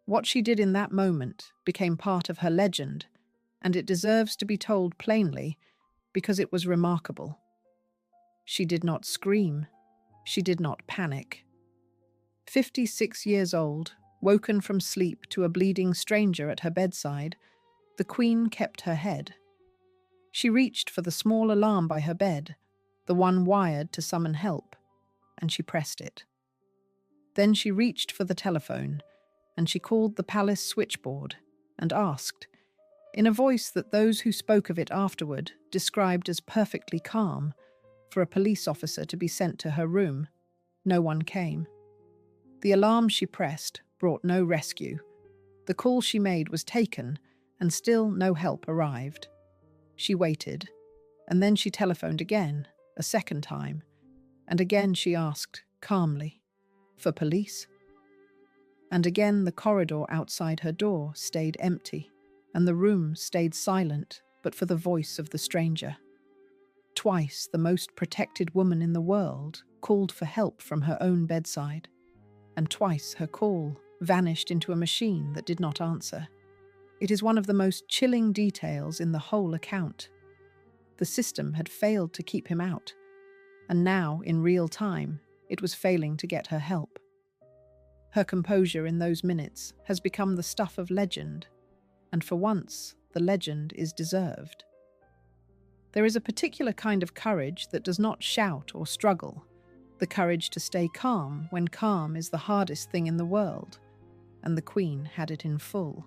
Speaker 1: What she did in that moment became part of her legend, and it deserves to be told plainly because it was remarkable. She did not scream. She did not panic. 56 years old, woken from sleep to a bleeding stranger at her bedside, the Queen kept her head. She reached for the small alarm by her bed, the one wired to summon help, and she pressed it. Then she reached for the telephone, and she called the palace switchboard and asked, in a voice that those who spoke of it afterward described as perfectly calm, for a police officer to be sent to her room. No one came. The alarm she pressed brought no rescue. The call she made was taken, and still no help arrived. She waited, and then she telephoned again, a second time, and again she asked, calmly, for police. And again the corridor outside her door stayed empty, and the room stayed silent but for the voice of the stranger. Twice the most protected woman in the world called for help from her own bedside, and twice her call vanished into a machine that did not answer. It is one of the most chilling details in the whole account. The system had failed to keep him out, and now, in real time, it was failing to get her help. Her composure in those minutes has become the stuff of legend, and for once, the legend is deserved. There is a particular kind of courage that does not shout or struggle, the courage to stay calm when calm is the hardest thing in the world, and the Queen had it in full.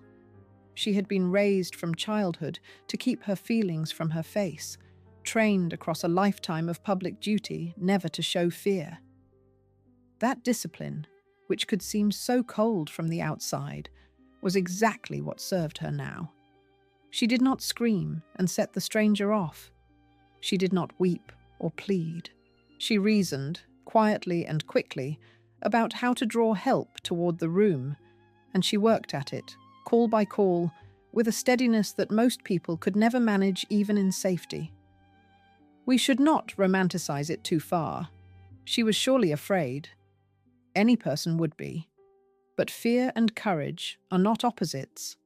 Speaker 1: She had been raised from childhood to keep her feelings from her face, trained across a lifetime of public duty never to show fear. That discipline, which could seem so cold from the outside, was exactly what served her now. She did not scream and set the stranger off. She did not weep or plead. She reasoned, quietly and quickly, about how to draw help toward the room, and she worked at it, call by call, with a steadiness that most people could never manage even in safety. We should not romanticize it too far. She was surely afraid. Any person would be. But fear and courage are not opposites,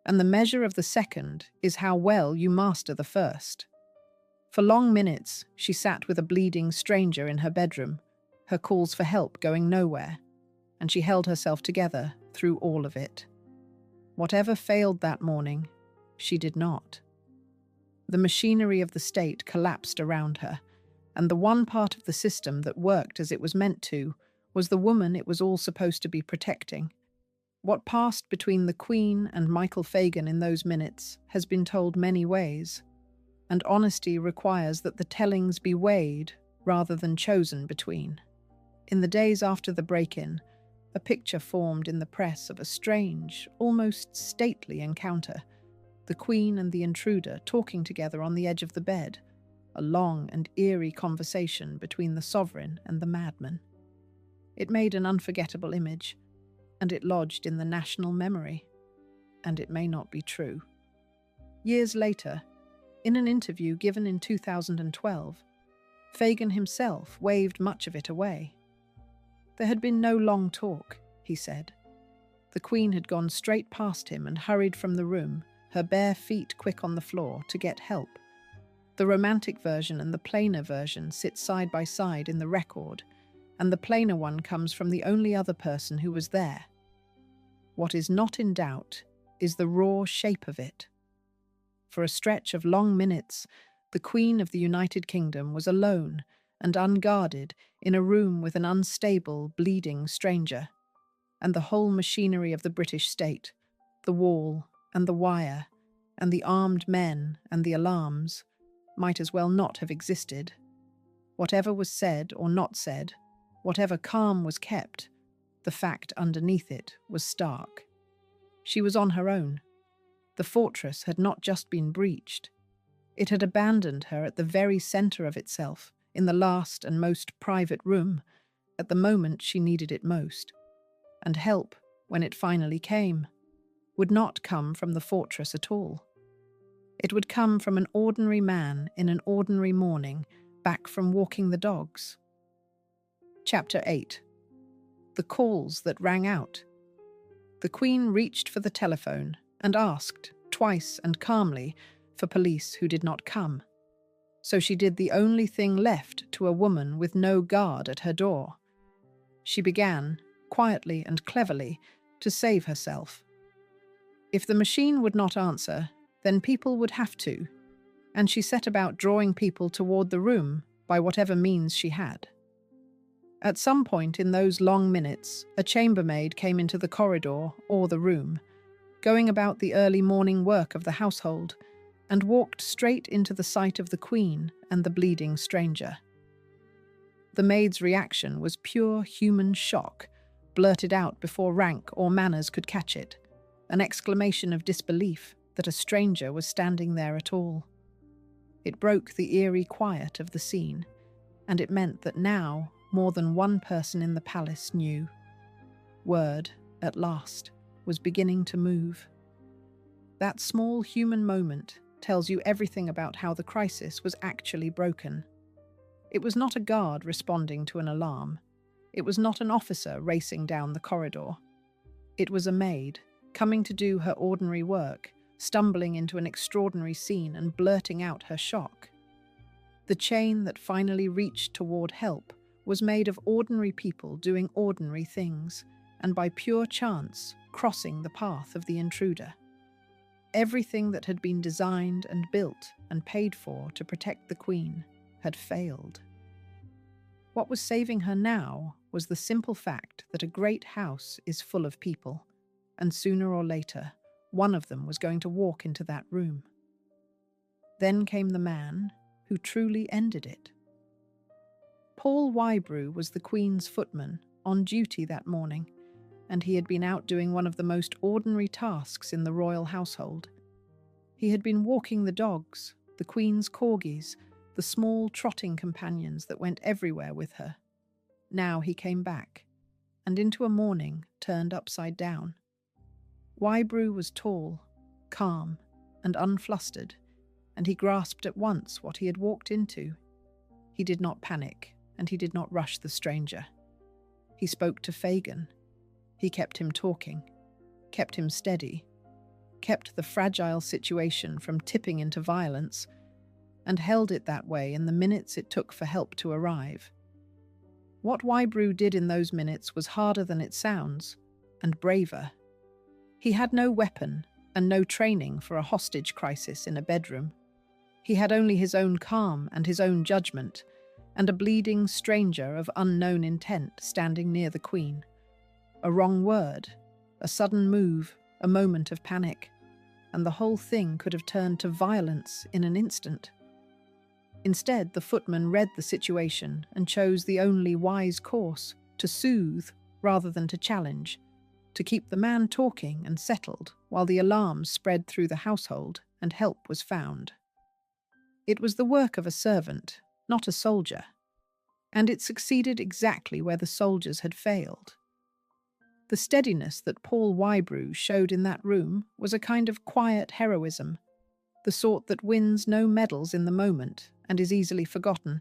Speaker 1: and the measure of the second is how well you master the first. For long minutes, she sat with a bleeding stranger in her bedroom, her calls for help going nowhere, and she held herself together through all of it. Whatever failed that morning, she did not. The machinery of the state collapsed around her, and the one part of the system that worked as it was meant to was the woman it was all supposed to be protecting. What passed between the Queen and Michael Fagan in those minutes has been told many ways, and honesty requires that the tellings be weighed rather than chosen between. In the days after the break-in, a picture formed in the press of a strange, almost stately encounter, the Queen and the intruder talking together on the edge of the bed, a long and eerie conversation between the sovereign and the madman. It made an unforgettable image, and it lodged in the national memory. And it may not be true. Years later, in an interview given in 2012, Fagan himself waved much of it away. There had been no long talk, he said. The Queen had gone straight past him and hurried from the room, her bare feet quick on the floor, to get help. The romantic version and the plainer version sit side by side in the record, and the plainer one comes from the only other person who was there. What is not in doubt is the raw shape of it. For a stretch of long minutes, the Queen of the United Kingdom was alone and unguarded in a room with an unstable, bleeding stranger, and the whole machinery of the British state, the wall and the wire, and the armed men and the alarms, might as well not have existed. Whatever was said or not said, whatever calm was kept, the fact underneath it was stark. She was on her own. The fortress had not just been breached. It had abandoned her at the very centre of itself, in the last and most private room, at the moment she needed it most. And help, when it finally came, would not come from the fortress at all. It would come from an ordinary man in an ordinary morning, back from walking the dogs. Chapter 8. The calls that rang out. The Queen reached for the telephone and asked, twice and calmly, for police who did not come. So she did the only thing left to a woman with no guard at her door. She began, quietly and cleverly, to save herself. If the machine would not answer, then people would have to, and she set about drawing people toward the room by whatever means she had. At some point in those long minutes, a chambermaid came into the corridor or the room, going about the early morning work of the household, and walked straight into the sight of the Queen and the bleeding stranger. The maid's reaction was pure human shock, blurted out before rank or manners could catch it, an exclamation of disbelief that a stranger was standing there at all. It broke the eerie quiet of the scene, and it meant that now more than one person in the palace knew. Word, at last, was beginning to move. That small human moment tells you everything about how the crisis was actually broken. It was not a guard responding to an alarm. It was not an officer racing down the corridor. It was a maid, coming to do her ordinary work, stumbling into an extraordinary scene and blurting out her shock. The chain that finally reached toward help was made of ordinary people doing ordinary things, and by pure chance crossing the path of the intruder. Everything that had been designed and built and paid for to protect the Queen had failed. What was saving her now was the simple fact that a great house is full of people, and sooner or later, one of them was going to walk into that room. Then came the man who truly ended it. Paul Wybrew was the Queen's footman on duty that morning, and he had been out doing one of the most ordinary tasks in the royal household. He had been walking the dogs, the Queen's corgis, the small trotting companions that went everywhere with her. Now he came back, and into a morning turned upside down. Wybrew was tall, calm, and unflustered, and he grasped at once what he had walked into. He did not panic, and he did not rush the stranger. He spoke to Fagan. He kept him talking, kept him steady, kept the fragile situation from tipping into violence, and held it that way in the minutes it took for help to arrive. What Wybrew did in those minutes was harder than it sounds, and braver. He had no weapon and no training for a hostage crisis in a bedroom. He had only his own calm and his own judgment, and a bleeding stranger of unknown intent standing near the Queen. A wrong word, a sudden move, a moment of panic, and the whole thing could have turned to violence in an instant. Instead, the footman read the situation and chose the only wise course, to soothe rather than to challenge, to keep the man talking and settled while the alarm spread through the household and help was found. It was the work of a servant, not a soldier, and it succeeded exactly where the soldiers had failed. The steadiness that Paul Wybrew showed in that room was a kind of quiet heroism, the sort that wins no medals in the moment and is easily forgotten,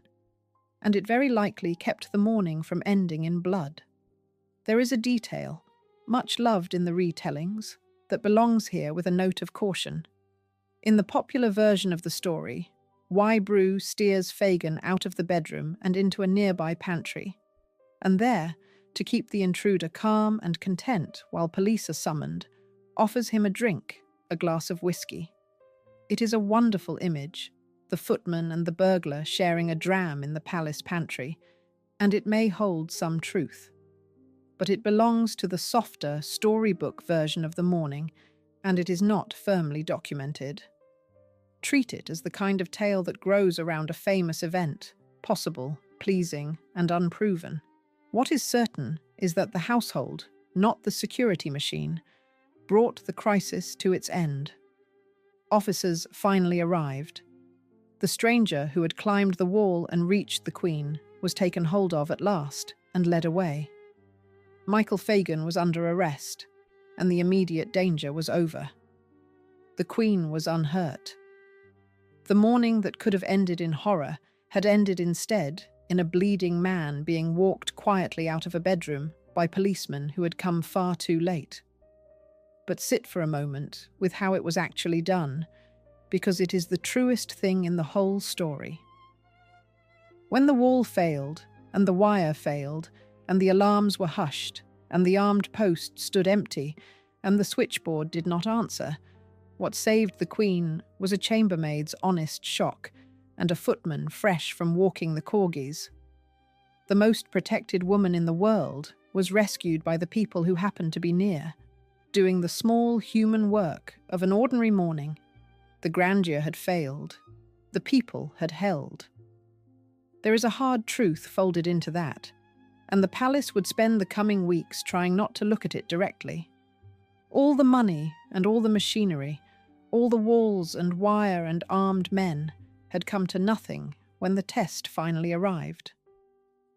Speaker 1: and it very likely kept the morning from ending in blood. There is a detail, much loved in the retellings, that belongs here with a note of caution. In the popular version of the story, Wybrew steers Fagan out of the bedroom and into a nearby pantry, and there, to keep the intruder calm and content while police are summoned, offers him a drink, a glass of whiskey. It is a wonderful image, the footman and the burglar sharing a dram in the palace pantry, and it may hold some truth. But it belongs to the softer storybook version of the morning, and it is not firmly documented. Treat it as the kind of tale that grows around a famous event, possible, pleasing, and unproven. What is certain is that the household, not the security machine, brought the crisis to its end. Officers finally arrived. The stranger who had climbed the wall and reached the Queen was taken hold of at last and led away. Michael Fagan was under arrest, and the immediate danger was over. The Queen was unhurt. The morning that could have ended in horror had ended instead in a bleeding man being walked quietly out of a bedroom by policemen who had come far too late. But sit for a moment with how it was actually done, because it is the truest thing in the whole story. When the wall failed, and the wire failed, and the alarms were hushed, and the armed post stood empty, and the switchboard did not answer, what saved the Queen was a chambermaid's honest shock and a footman fresh from walking the corgis. The most protected woman in the world was rescued by the people who happened to be near, doing the small human work of an ordinary morning. The grandeur had failed. The people had held. There is a hard truth folded into that, and the palace would spend the coming weeks trying not to look at it directly. All the money and all the machinery, all the walls and wire and armed men had come to nothing when the test finally arrived.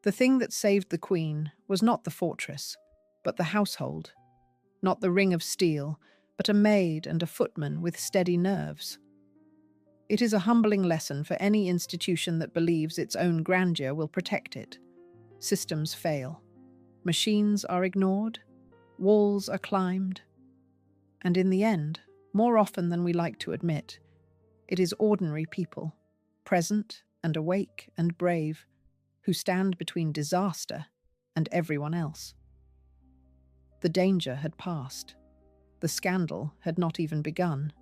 Speaker 1: The thing that saved the Queen was not the fortress, but the household. Not the ring of steel, but a maid and a footman with steady nerves. It is a humbling lesson for any institution that believes its own grandeur will protect it. Systems fail. Machines are ignored. Walls are climbed. And in the end, more often than we like to admit, it is ordinary people, present and awake and brave, who stand between disaster and everyone else. The danger had passed. The scandal had not even begun.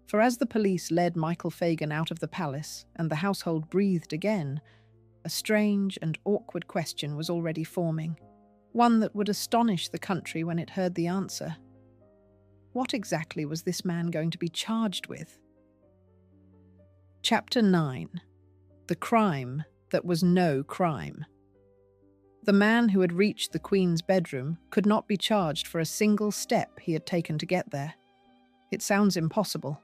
Speaker 1: For as the police led Michael Fagan out of the palace and the household breathed again, a strange and awkward question was already forming, one that would astonish the country when it heard the answer. What exactly was this man going to be charged with? Chapter 9. The Crime That Was No Crime. The man who had reached the Queen's bedroom could not be charged for a single step he had taken to get there. It sounds impossible.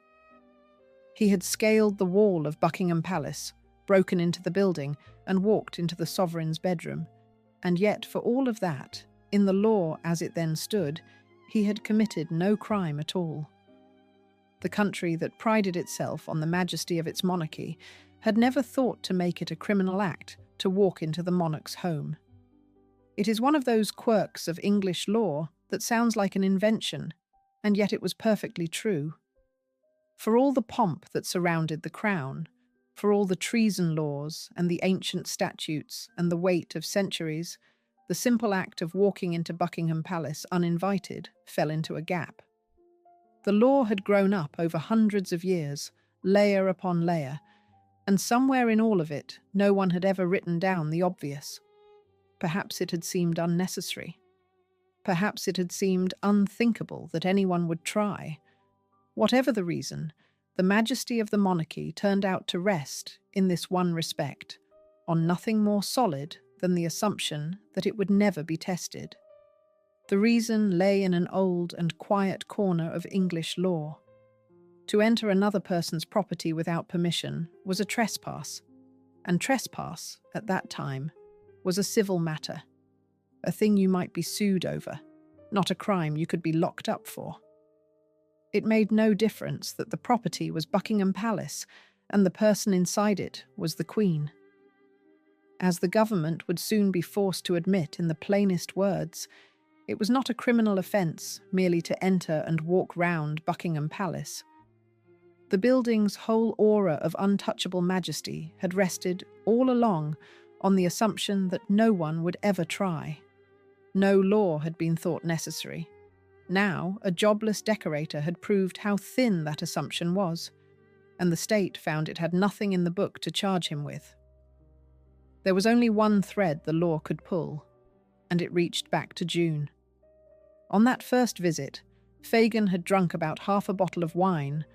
Speaker 1: He had scaled the wall of Buckingham Palace, broken into the building, and walked into the sovereign's bedroom. And yet, for all of that, in the law as it then stood, he had committed no crime at all. The country that prided itself on the majesty of its monarchy had never thought to make it a criminal act to walk into the monarch's home. It is one of those quirks of English law that sounds like an invention, and yet it was perfectly true. For all the pomp that surrounded the crown, for all the treason laws and the ancient statutes and the weight of centuries, the simple act of walking into Buckingham Palace uninvited fell into a gap. The law had grown up over hundreds of years, layer upon layer, and somewhere in all of it, no one had ever written down the obvious. Perhaps it had seemed unnecessary. Perhaps it had seemed unthinkable that anyone would try. Whatever the reason, the majesty of the monarchy turned out to rest, in this one respect, on nothing more solid than the assumption that it would never be tested. The reason lay in an old and quiet corner of English law. To enter another person's property without permission was a trespass, and trespass, at that time, was a civil matter, a thing you might be sued over, not a crime you could be locked up for. It made no difference that the property was Buckingham Palace and the person inside it was the Queen. As the government would soon be forced to admit in the plainest words, it was not a criminal offence merely to enter and walk round Buckingham Palace. The building's whole aura of untouchable majesty had rested all along on the assumption that no one would ever try. No law had been thought necessary. Now, a jobless decorator had proved how thin that assumption was, and the state found it had nothing in the book to charge him with. There was only one thread the law could pull, and it reached back to June. On that first visit, Fagan had drunk about half a bottle of wine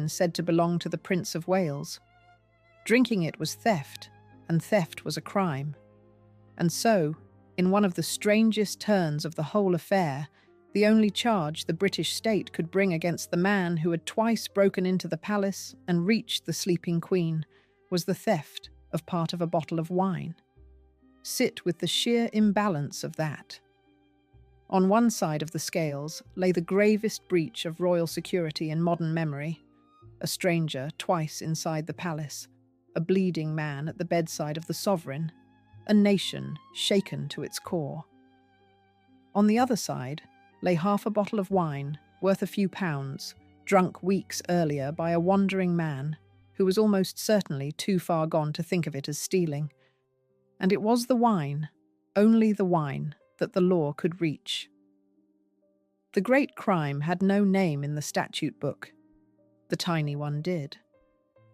Speaker 1: said to belong to the Prince of Wales. Drinking it was theft, and theft was a crime. And so, in one of the strangest turns of the whole affair, the only charge the British state could bring against the man who had twice broken into the palace and reached the sleeping Queen was the theft of part of a bottle of wine. Sit with the sheer imbalance of that. On one side of the scales lay the gravest breach of royal security in modern memory, a stranger twice inside the palace, a bleeding man at the bedside of the sovereign, a nation shaken to its core. On the other side lay half a bottle of wine, worth a few pounds, drunk weeks earlier by a wandering man who was almost certainly too far gone to think of it as stealing. And it was the wine, only the wine, that the law could reach. The great crime had no name in the statute book. The tiny one did.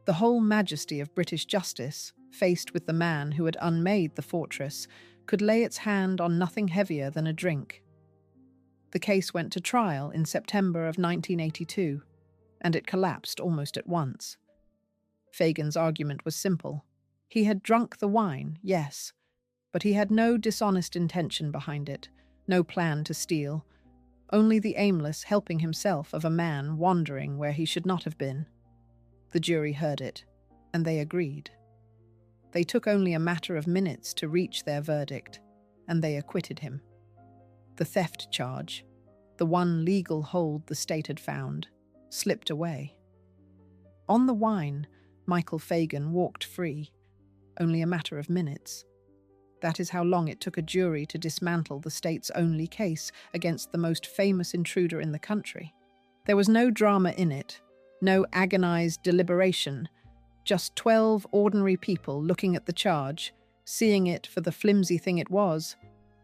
Speaker 1: The whole majesty of British justice, faced with the man who had unmade the fortress, could lay its hand on nothing heavier than a drink. The case went to trial in September of 1982, and it collapsed almost at once. Fagan's argument was simple. He had drunk the wine, yes, but he had no dishonest intention behind it, no plan to steal, only the aimless helping himself of a man wandering where he should not have been. The jury heard it, and they agreed. They took only a matter of minutes to reach their verdict, and they acquitted him. The theft charge, the one legal hold the state had found, slipped away. On the wine, Michael Fagan walked free, only a matter of minutes. That is how long it took a jury to dismantle the state's only case against the most famous intruder in the country. There was no drama in it, no agonized deliberation, just 12 ordinary people looking at the charge, seeing it for the flimsy thing it was,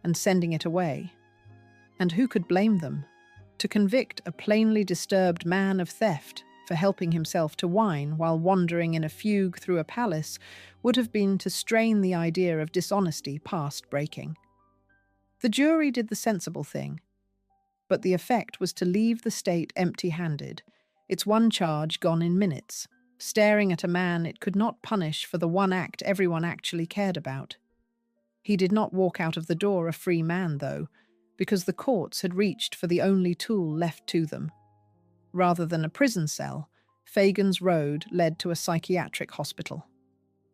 Speaker 1: and sending it away. And who could blame them? To convict a plainly disturbed man of theft for helping himself to wine while wandering in a fugue through a palace would have been to strain the idea of dishonesty past breaking. The jury did the sensible thing, but the effect was to leave the state empty-handed, its one charge gone in minutes, staring at a man it could not punish for the one act everyone actually cared about. He did not walk out of the door a free man, though, because the courts had reached for the only tool left to them. Rather than a prison cell, Fagan's road led to a psychiatric hospital.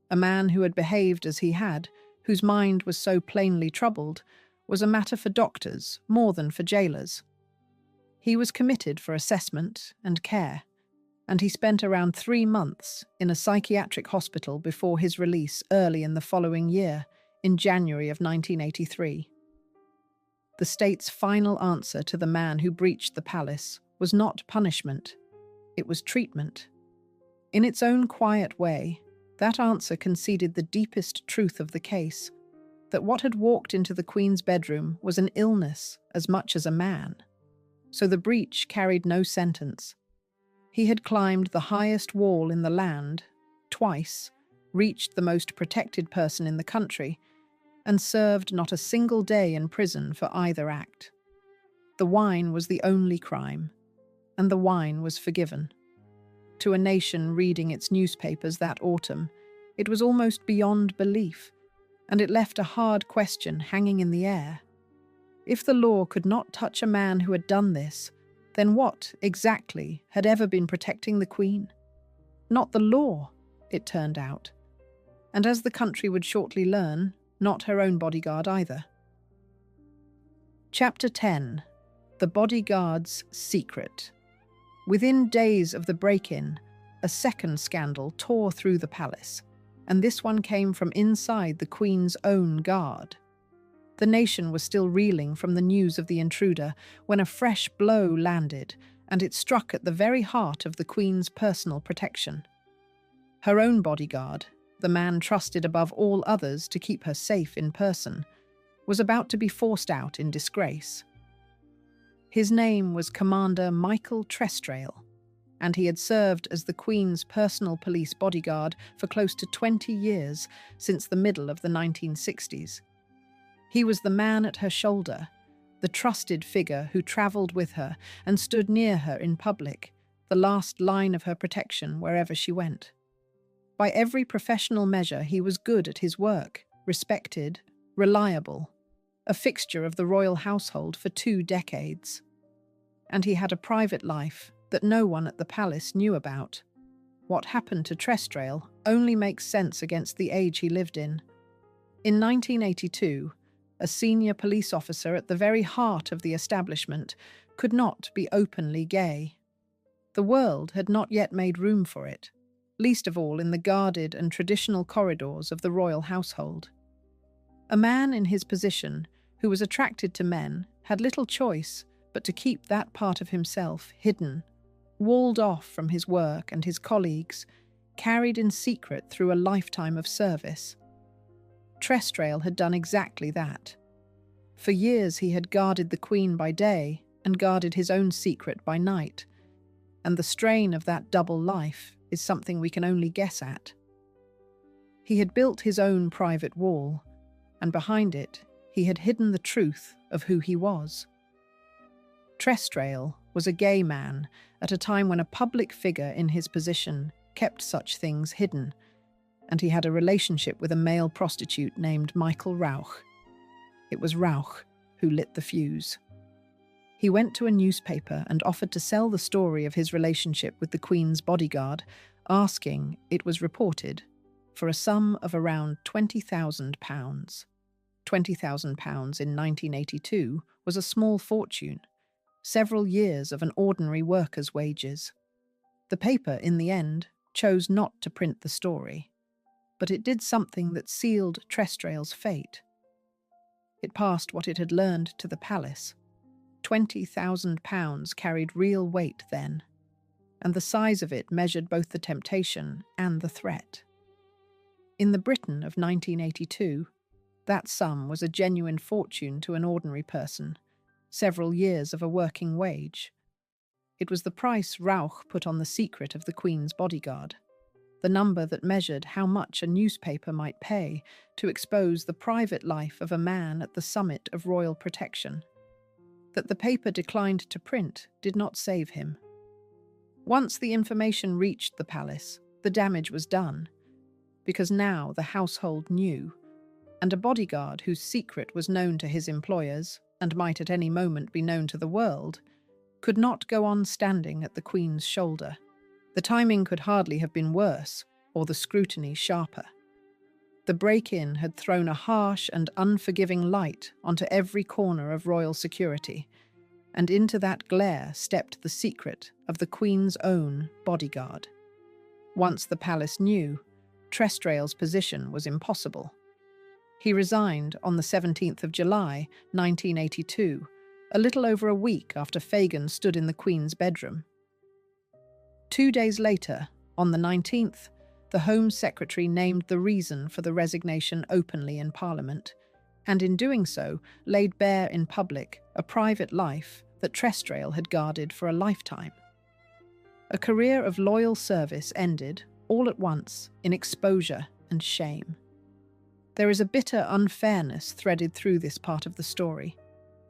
Speaker 1: A man who had behaved as he had, whose mind was so plainly troubled, was a matter for doctors more than for jailers. He was committed for assessment and care, and he spent around 3 months in a psychiatric hospital before his release early in the following year, in January of 1983. The state's final answer to the man who breached the palace was not punishment, it was treatment. In its own quiet way, that answer conceded the deepest truth of the case, that what had walked into the Queen's bedroom was an illness as much as a man. So the breach carried no sentence. He had climbed the highest wall in the land, twice, reached the most protected person in the country, and served not a single day in prison for either act. The wine was the only crime, and the wine was forgiven. To a nation reading its newspapers that autumn, it was almost beyond belief, and it left a hard question hanging in the air. If the law could not touch a man who had done this, Then what, exactly, had ever been protecting the Queen? Not the law, it turned out. And as the country would shortly learn, not her own bodyguard either. Chapter 10. The Bodyguard's Secret. Within days of the break-in, a second scandal tore through the palace, and this one came from inside the Queen's own guard. The nation was still reeling from the news of the intruder when a fresh blow landed, and it struck at the very heart of the Queen's personal protection. Her own bodyguard, the man trusted above all others to keep her safe in person, was about to be forced out in disgrace. His name was Commander Michael Trestrail, and he had served as the Queen's personal police bodyguard for close to 20 years since the middle of the 1960s. He was the man at her shoulder, the trusted figure who travelled with her and stood near her in public, the last line of her protection wherever she went. By every professional measure, he was good at his work, respected, reliable, a fixture of the royal household for 2 decades. And he had a private life that no one at the palace knew about. What happened to Trestrail only makes sense against the age he lived in. In 1982, a senior police officer at the very heart of the establishment could not be openly gay. The world had not yet made room for it, least of all in the guarded and traditional corridors of the royal household. A man in his position, who was attracted to men, had little choice but to keep that part of himself hidden, walled off from his work and his colleagues, carried in secret through a lifetime of service. Trestrail had done exactly that. For years he had guarded the Queen by day and guarded his own secret by night, and the strain of that double life is something we can only guess at. He had built his own private wall, and behind it he had hidden the truth of who he was. Trestrail was a gay man at a time when a public figure in his position kept such things hidden, and he had a relationship with a male prostitute named Michael Rauch. It was Rauch who lit the fuse. He went to a newspaper and offered to sell the story of his relationship with the Queen's bodyguard, asking, it was reported, for a sum of around £20,000. £20,000 in 1982 was a small fortune, several years of an ordinary worker's wages. The paper, in the end, chose not to print the story, but it did something that sealed Trestrail's fate. It passed what it had learned to the palace. £20,000 carried real weight then, and the size of it measured both the temptation and the threat. In the Britain of 1982, that sum was a genuine fortune to an ordinary person, several years of a working wage. It was the price Rauch put on the secret of the Queen's bodyguard, the number that measured how much a newspaper might pay to expose the private life of a man at the summit of royal protection. That the paper declined to print did not save him. Once the information reached the palace, the damage was done, because now the household knew, and a bodyguard whose secret was known to his employers, and might at any moment be known to the world, could not go on standing at the Queen's shoulder. The timing could hardly have been worse, or the scrutiny sharper. The break-in had thrown a harsh and unforgiving light onto every corner of royal security, and into that glare stepped the secret of the Queen's own bodyguard. Once the palace knew, Trestrail's position was impossible. He resigned on the 17th of July, 1982, a little over a week after Fagan stood in the Queen's bedroom. 2 days later, on the 19th, the Home Secretary named the reason for the resignation openly in Parliament, and in doing so laid bare in public a private life that Trestrail had guarded for a lifetime. A career of loyal service ended, all at once, in exposure and shame. There is a bitter unfairness threaded through this part of the story,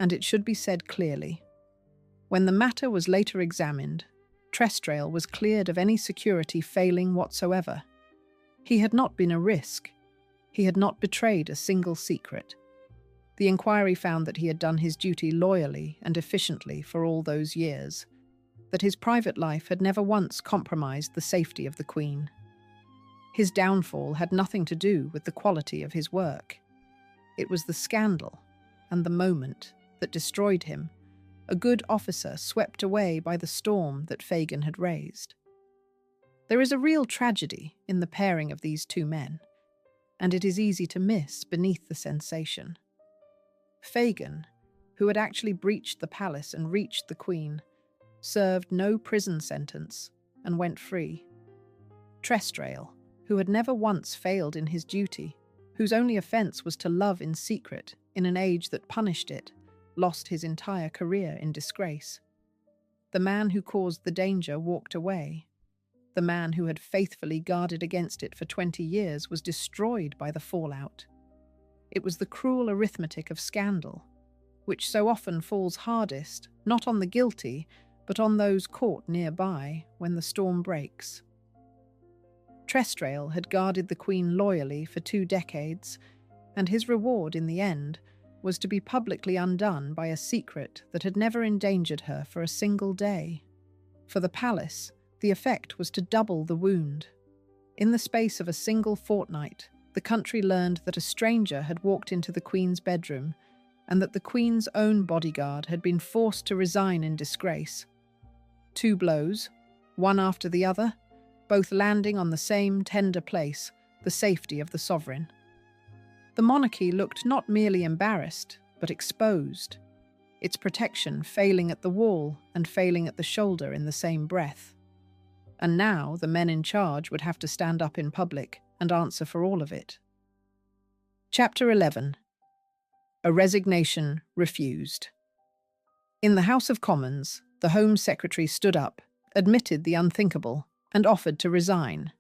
Speaker 1: and it should be said clearly. When the matter was later examined, Trestrail was cleared of any security failing whatsoever. He had not been a risk. He had not betrayed a single secret. The inquiry found that he had done his duty loyally and efficiently for all those years, that his private life had never once compromised the safety of the Queen. His downfall had nothing to do with the quality of his work. It was the scandal and the moment that destroyed him, a good officer swept away by the storm that Fagan had raised. There is a real tragedy in the pairing of these two men, and it is easy to miss beneath the sensation. Fagan, who had actually breached the palace and reached the Queen, served no prison sentence and went free. Trestrail, who had never once failed in his duty, whose only offence was to love in secret in an age that punished it, lost his entire career in disgrace. The man who caused the danger walked away. The man who had faithfully guarded against it for 20 years was destroyed by the fallout. It was the cruel arithmetic of scandal, which so often falls hardest, not on the guilty, but on those caught nearby when the storm breaks. Trestrail had guarded the Queen loyally for 2 decades, and his reward in the end was to be publicly undone by a secret that had never endangered her for a single day. For the palace, the effect was to double the wound. In the space of a single fortnight, the country learned that a stranger had walked into the Queen's bedroom and that the Queen's own bodyguard had been forced to resign in disgrace. 2 blows, one after the other, both landing on the same tender place, the safety of the sovereign. The monarchy looked not merely embarrassed, but exposed, its protection failing at the wall and failing at the shoulder in the same breath. And now the men in charge would have to stand up in public and answer for all of it. Chapter 11. A Resignation Refused. In the House of Commons, the Home Secretary stood up, admitted the unthinkable, and offered to resign.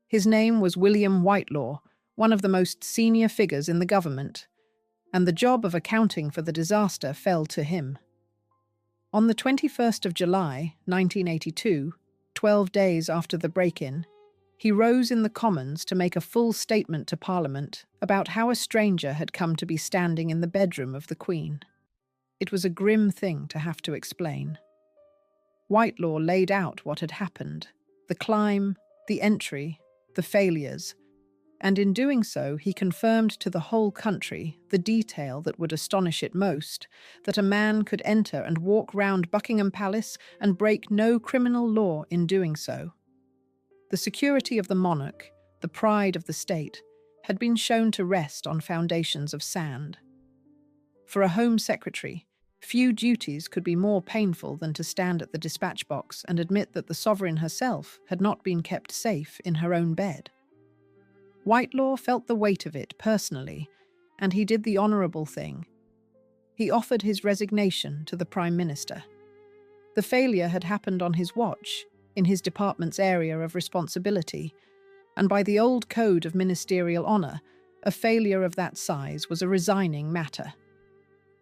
Speaker 1: His name was William Whitelaw, one of the most senior figures in the government, and the job of accounting for the disaster fell to him. On the 21st of July, 1982, 12 days after the break-in, he rose in the Commons to make a full statement to Parliament about how a stranger had come to be standing in the bedroom of the Queen. It was a grim thing to have to explain. Whitelaw laid out what had happened, the climb, the entry, the failures, and in doing so he confirmed to the whole country the detail that would astonish it most, that a man could enter and walk round Buckingham Palace and break no criminal law in doing so. The security of the monarch, the pride of the state, had been shown to rest on foundations of sand. For a Home Secretary, few duties could be more painful than to stand at the dispatch box and admit that the sovereign herself had not been kept safe in her own bed. Whitelaw felt the weight of it personally, and he did the honourable thing. He offered his resignation to the Prime Minister. The failure had happened on his watch, in his department's area of responsibility, and by the old code of ministerial honour, a failure of that size was a resigning matter.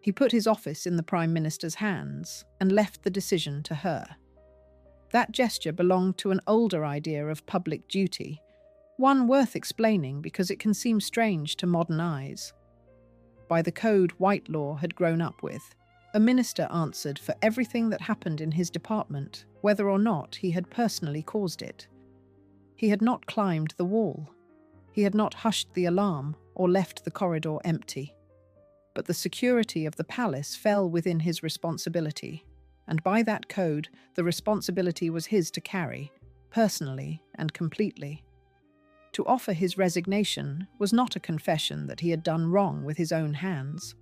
Speaker 1: He put his office in the Prime Minister's hands and left the decision to her. That gesture belonged to an older idea of public duty, one worth explaining because it can seem strange to modern eyes. By the code Whitelaw had grown up with, a minister answered for everything that happened in his department, whether or not he had personally caused it. He had not climbed the wall. He had not hushed the alarm or left the corridor empty. But the security of the palace fell within his responsibility, and by that code, the responsibility was his to carry, personally and completely. To offer his resignation was not a confession that he had done wrong with his own hands.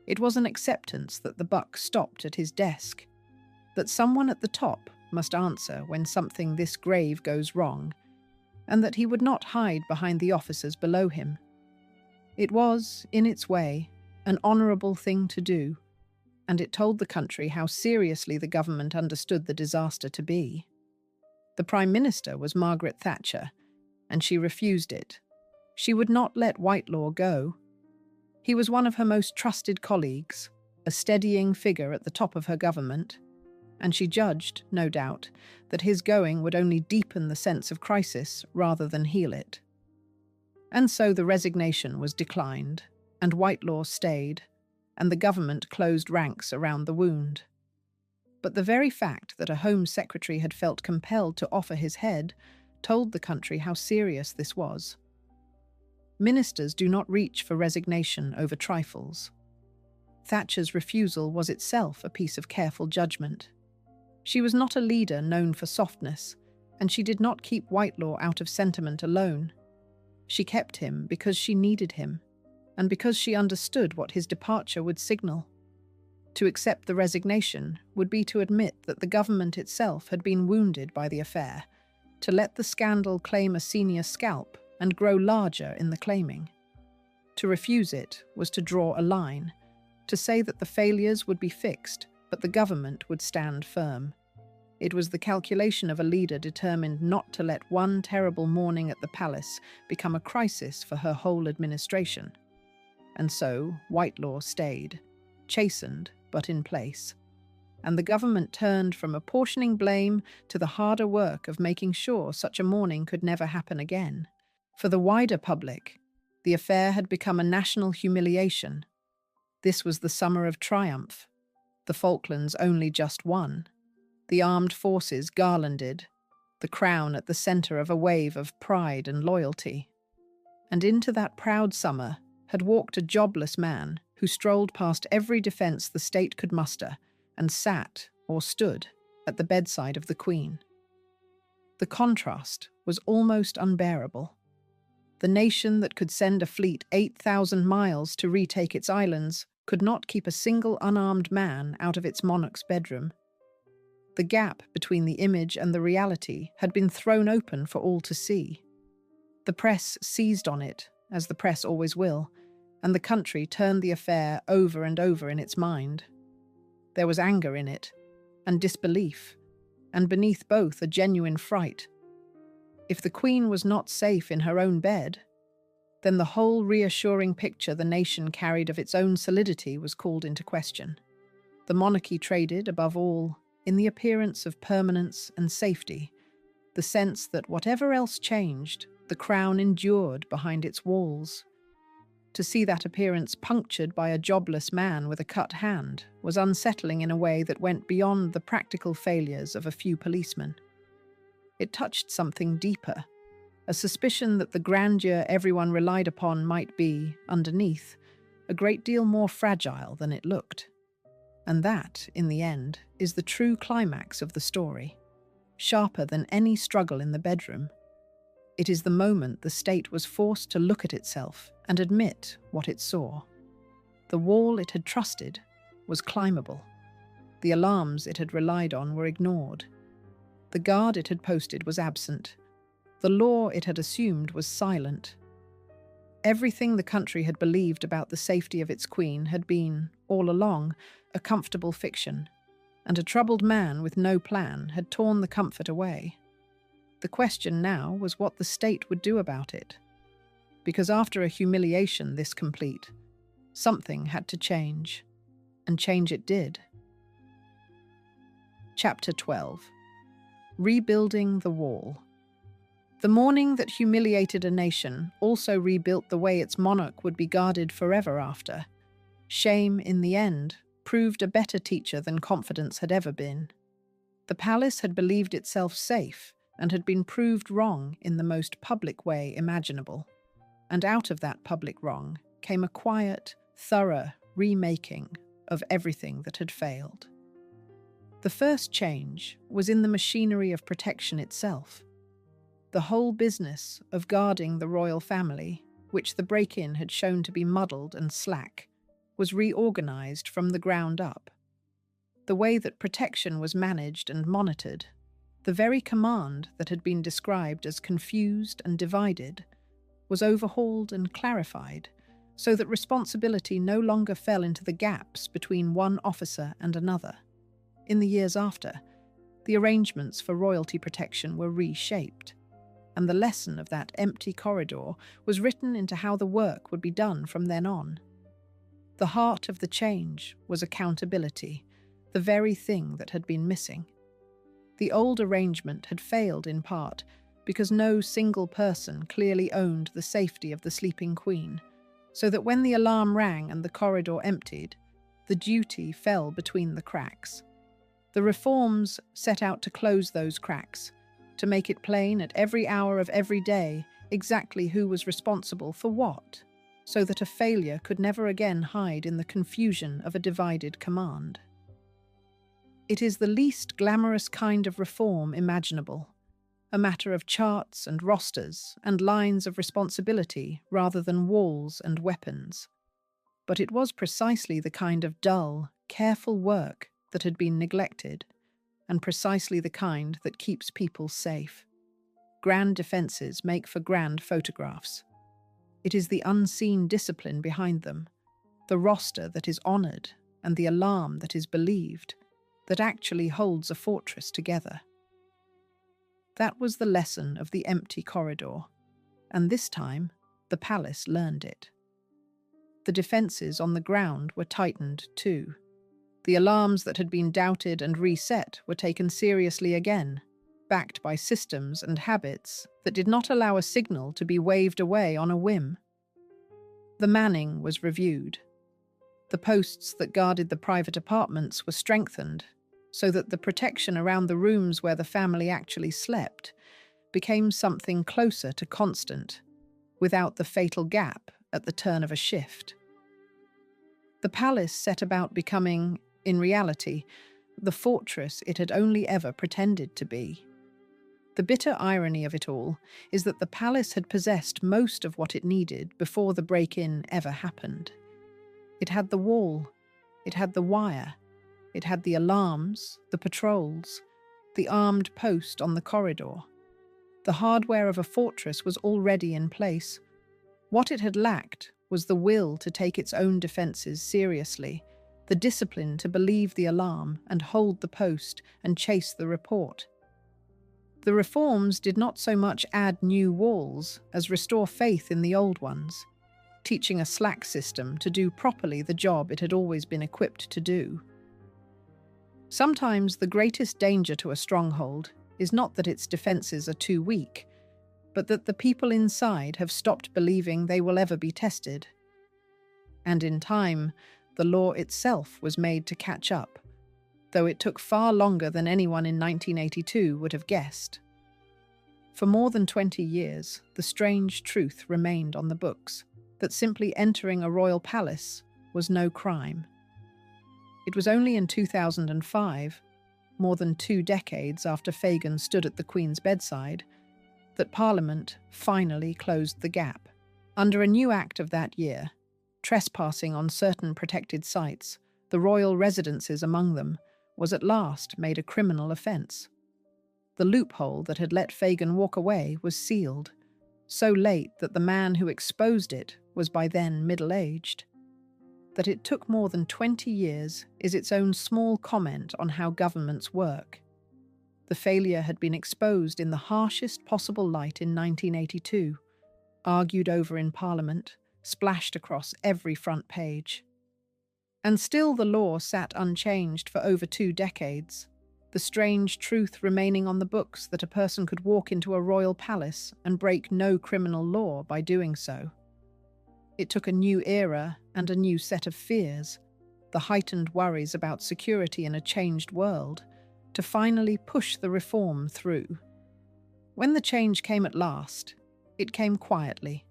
Speaker 1: It was an acceptance that the buck stopped at his desk, that someone at the top must answer when something this grave goes wrong, and that he would not hide behind the officers below him. It was, in its way, an honourable thing to do, and it told the country how seriously the government understood the disaster to be. The Prime Minister was Margaret Thatcher, and she refused it. She would not let Whitelaw go. He was one of her most trusted colleagues, a steadying figure at the top of her government, and she judged, no doubt, that his going would only deepen the sense of crisis rather than heal it. And so the resignation was declined, and Whitelaw stayed, and the government closed ranks around the wound. But the very fact that a Home Secretary had felt compelled to offer his head told the country how serious this was. Ministers do not reach for resignation over trifles. Thatcher's refusal was itself a piece of careful judgment. She was not a leader known for softness, and she did not keep Whitelaw out of sentiment alone. She kept him because she needed him, and because she understood what his departure would signal. To accept the resignation would be to admit that the government itself had been wounded by the affair, to let the scandal claim a senior scalp and grow larger in the claiming. To refuse it was to draw a line, to say that the failures would be fixed, but the government would stand firm. It was the calculation of a leader determined not to let one terrible morning at the palace become a crisis for her whole administration. And so Whitelaw stayed, chastened but in place. And the government turned from apportioning blame to the harder work of making sure such a morning could never happen again. For the wider public, the affair had become a national humiliation. This was the summer of triumph. The Falklands only just won. The armed forces garlanded, the crown at the centre of a wave of pride and loyalty. And into that proud summer had walked a jobless man who strolled past every defence the state could muster and sat, or stood, at the bedside of the Queen. The contrast was almost unbearable. The nation that could send a fleet 8,000 miles to retake its islands could not keep a single unarmed man out of its monarch's bedroom. The gap between the image and the reality had been thrown open for all to see. The press seized on it, as the press always will, and the country turned the affair over and over in its mind. There was anger in it, and disbelief, and beneath both a genuine fright. If the Queen was not safe in her own bed, then the whole reassuring picture the nation carried of its own solidity was called into question. The monarchy traded, above all, in the appearance of permanence and safety, the sense that whatever else changed, the crown endured behind its walls. To see that appearance punctured by a jobless man with a cut hand was unsettling in a way that went beyond the practical failures of a few policemen. It touched something deeper, a suspicion that the grandeur everyone relied upon might be, underneath, a great deal more fragile than it looked. And that, in the end, is the true climax of the story, sharper than any struggle in the bedroom. It is the moment the state was forced to look at itself and admit what it saw. The wall it had trusted was climbable. The alarms it had relied on were ignored. The guard it had posted was absent. The law it had assumed was silent. Everything the country had believed about the safety of its queen had been, all along, a comfortable fiction, and a troubled man with no plan had torn the comfort away. The question now was what the state would do about it. Because after a humiliation this complete, something had to change, and change it did. Chapter 12. Rebuilding the Wall. The morning that humiliated a nation also rebuilt the way its monarch would be guarded forever after. Shame, in the end, proved a better teacher than confidence had ever been. The palace had believed itself safe and had been proved wrong in the most public way imaginable. And out of that public wrong came a quiet, thorough remaking of everything that had failed. The first change was in the machinery of protection itself. The whole business of guarding the royal family, which the break-in had shown to be muddled and slack, was reorganized from the ground up. The way that protection was managed and monitored, the very command that had been described as confused and divided, was overhauled and clarified, so that responsibility no longer fell into the gaps between one officer and another. In the years after, the arrangements for royalty protection were reshaped, and the lesson of that empty corridor was written into how the work would be done from then on. The heart of the change was accountability, the very thing that had been missing. The old arrangement had failed in part because no single person clearly owned the safety of the sleeping queen, so that when the alarm rang and the corridor emptied, the duty fell between the cracks. The reforms set out to close those cracks, to make it plain at every hour of every day exactly who was responsible for what, so that a failure could never again hide in the confusion of a divided command. It is the least glamorous kind of reform imaginable, a matter of charts and rosters and lines of responsibility rather than walls and weapons. But it was precisely the kind of dull, careful work that had been neglected, and precisely the kind that keeps people safe. Grand defences make for grand photographs. It is the unseen discipline behind them, the roster that is honoured and the alarm that is believed, that actually holds a fortress together. That was the lesson of the empty corridor, and this time the palace learned it. The defences on the ground were tightened too. The alarms that had been doubted and reset were taken seriously again, backed by systems and habits that did not allow a signal to be waved away on a whim. The manning was reviewed. The posts that guarded the private apartments were strengthened, so that the protection around the rooms where the family actually slept became something closer to constant, without the fatal gap at the turn of a shift. The palace set about becoming, in reality, the fortress it had only ever pretended to be. The bitter irony of it all is that the palace had possessed most of what it needed before the break-in ever happened. It had the wall, it had the wire, it had the alarms, the patrols, the armed post on the corridor. The hardware of a fortress was already in place. What it had lacked was the will to take its own defences seriously, the discipline to believe the alarm and hold the post and chase the report. The reforms did not so much add new walls as restore faith in the old ones, teaching a slack system to do properly the job it had always been equipped to do. Sometimes the greatest danger to a stronghold is not that its defences are too weak, but that the people inside have stopped believing they will ever be tested. And in time, the law itself was made to catch up, though it took far longer than anyone in 1982 would have guessed. For more than 20 years, the strange truth remained on the books, that simply entering a royal palace was no crime. It was only in 2005, more than 2 decades after Fagan stood at the Queen's bedside, that Parliament finally closed the gap. Under a new act of that year, trespassing on certain protected sites, the royal residences among them, was at last made a criminal offence. The loophole that had let Fagan walk away was sealed, so late that the man who exposed it was by then middle-aged. That it took more than 20 years is its own small comment on how governments work. The failure had been exposed in the harshest possible light in 1982, argued over in Parliament, splashed across every front page. And still the law sat unchanged for over 2 decades, the strange truth remaining on the books that a person could walk into a royal palace and break no criminal law by doing so. It took a new era and a new set of fears, the heightened worries about security in a changed world, to finally push the reform through. When the change came at last, it came quietly.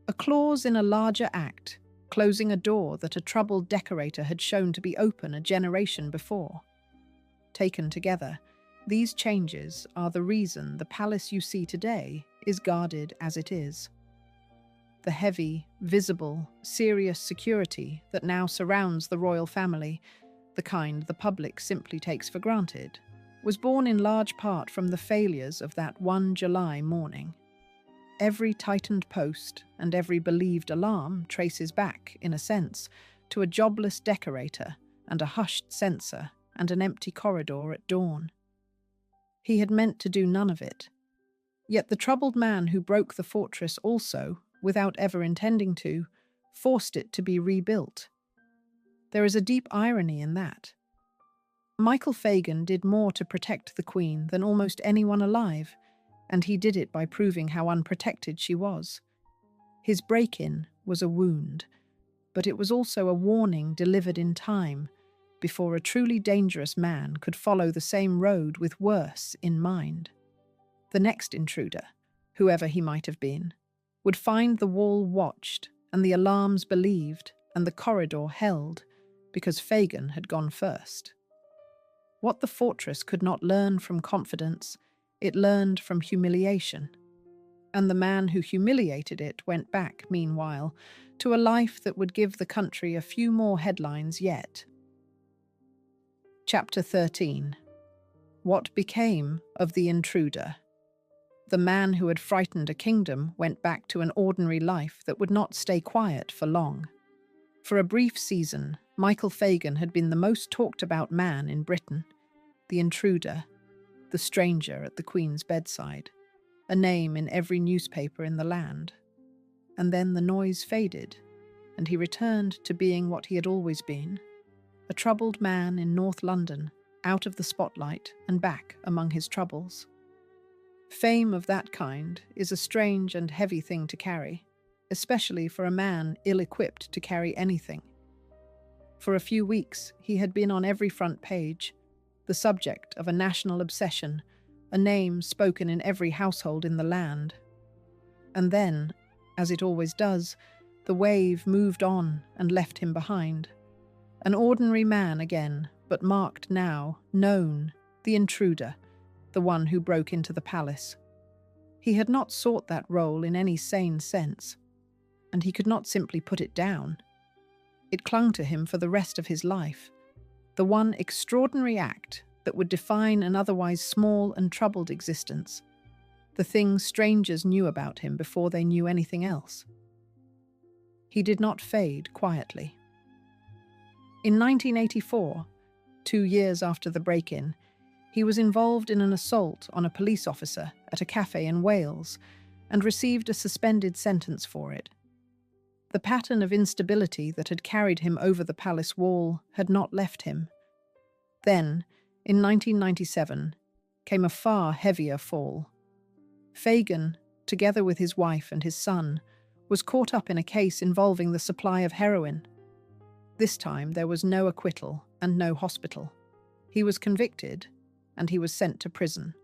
Speaker 1: A clause in a larger act, closing a door that a troubled decorator had shown to be open a generation before. Taken together, these changes are the reason the palace you see today is guarded as it is. The heavy, visible, serious security that now surrounds the royal family, the kind the public simply takes for granted, was born in large part from the failures of that one July morning. Every tightened post and every believed alarm traces back, in a sense, to a jobless decorator and a hushed censor and an empty corridor at dawn. He had meant to do none of it. Yet the troubled man who broke the fortress also, without ever intending to, forced it to be rebuilt. There is a deep irony in that. Michael Fagan did more to protect the Queen than almost anyone alive, and he did it by proving how unprotected she was. His break-in was a wound, but it was also a warning delivered in time, before a truly dangerous man could follow the same road with worse in mind. The next intruder, whoever he might have been, would find the wall watched and the alarms believed and the corridor held because Fagan had gone first. What the fortress could not learn from confidence, it learned from humiliation. And the man who humiliated it went back, meanwhile, to a life that would give the country a few more headlines yet. Chapter 13. What became of the intruder? The man who had frightened a kingdom went back to an ordinary life that would not stay quiet for long. For a brief season, Michael Fagan had been the most talked about man in Britain, the intruder, the stranger at the Queen's bedside, a name in every newspaper in the land. And then the noise faded, and he returned to being what he had always been, a troubled man in North London, out of the spotlight and back among his troubles. Fame of that kind is a strange and heavy thing to carry, especially for a man ill-equipped to carry anything. For a few weeks, he had been on every front page, the subject of a national obsession, a name spoken in every household in the land. And then, as it always does, the wave moved on and left him behind. An ordinary man again, but marked now, known, the intruder, the one who broke into the palace. He had not sought that role in any sane sense, and he could not simply put it down. It clung to him for the rest of his life, the one extraordinary act that would define an otherwise small and troubled existence, the thing strangers knew about him before they knew anything else. He did not fade quietly. In 1984, 2 years after the break-in, he was involved in an assault on a police officer at a cafe in Wales and received a suspended sentence for it. The pattern of instability that had carried him over the palace wall had not left him. Then, in 1997, came a far heavier fall. Fagan, together with his wife and his son, was caught up in a case involving the supply of heroin. This time there was no acquittal and no hospital. He was convicted, and he was sent to prison.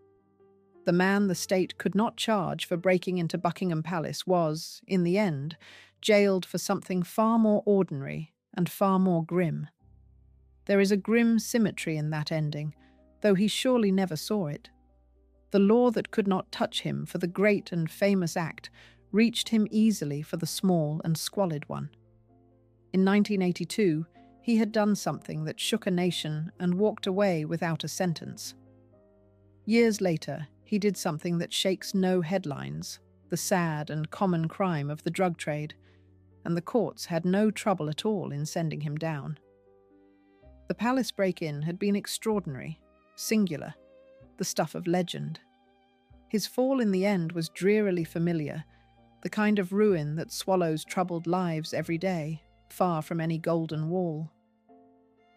Speaker 1: The man the state could not charge for breaking into Buckingham Palace was, in the end, jailed for something far more ordinary and far more grim. There is a grim symmetry in that ending, though he surely never saw it. The law that could not touch him for the great and famous act reached him easily for the small and squalid one. In 1982, he had done something that shook a nation and walked away without a sentence. Years later, he did something that shakes no headlines, the sad and common crime of the drug trade, and the courts had no trouble at all in sending him down. The palace break-in had been extraordinary, singular, the stuff of legend. His fall in the end was drearily familiar, the kind of ruin that swallows troubled lives every day, far from any golden wall.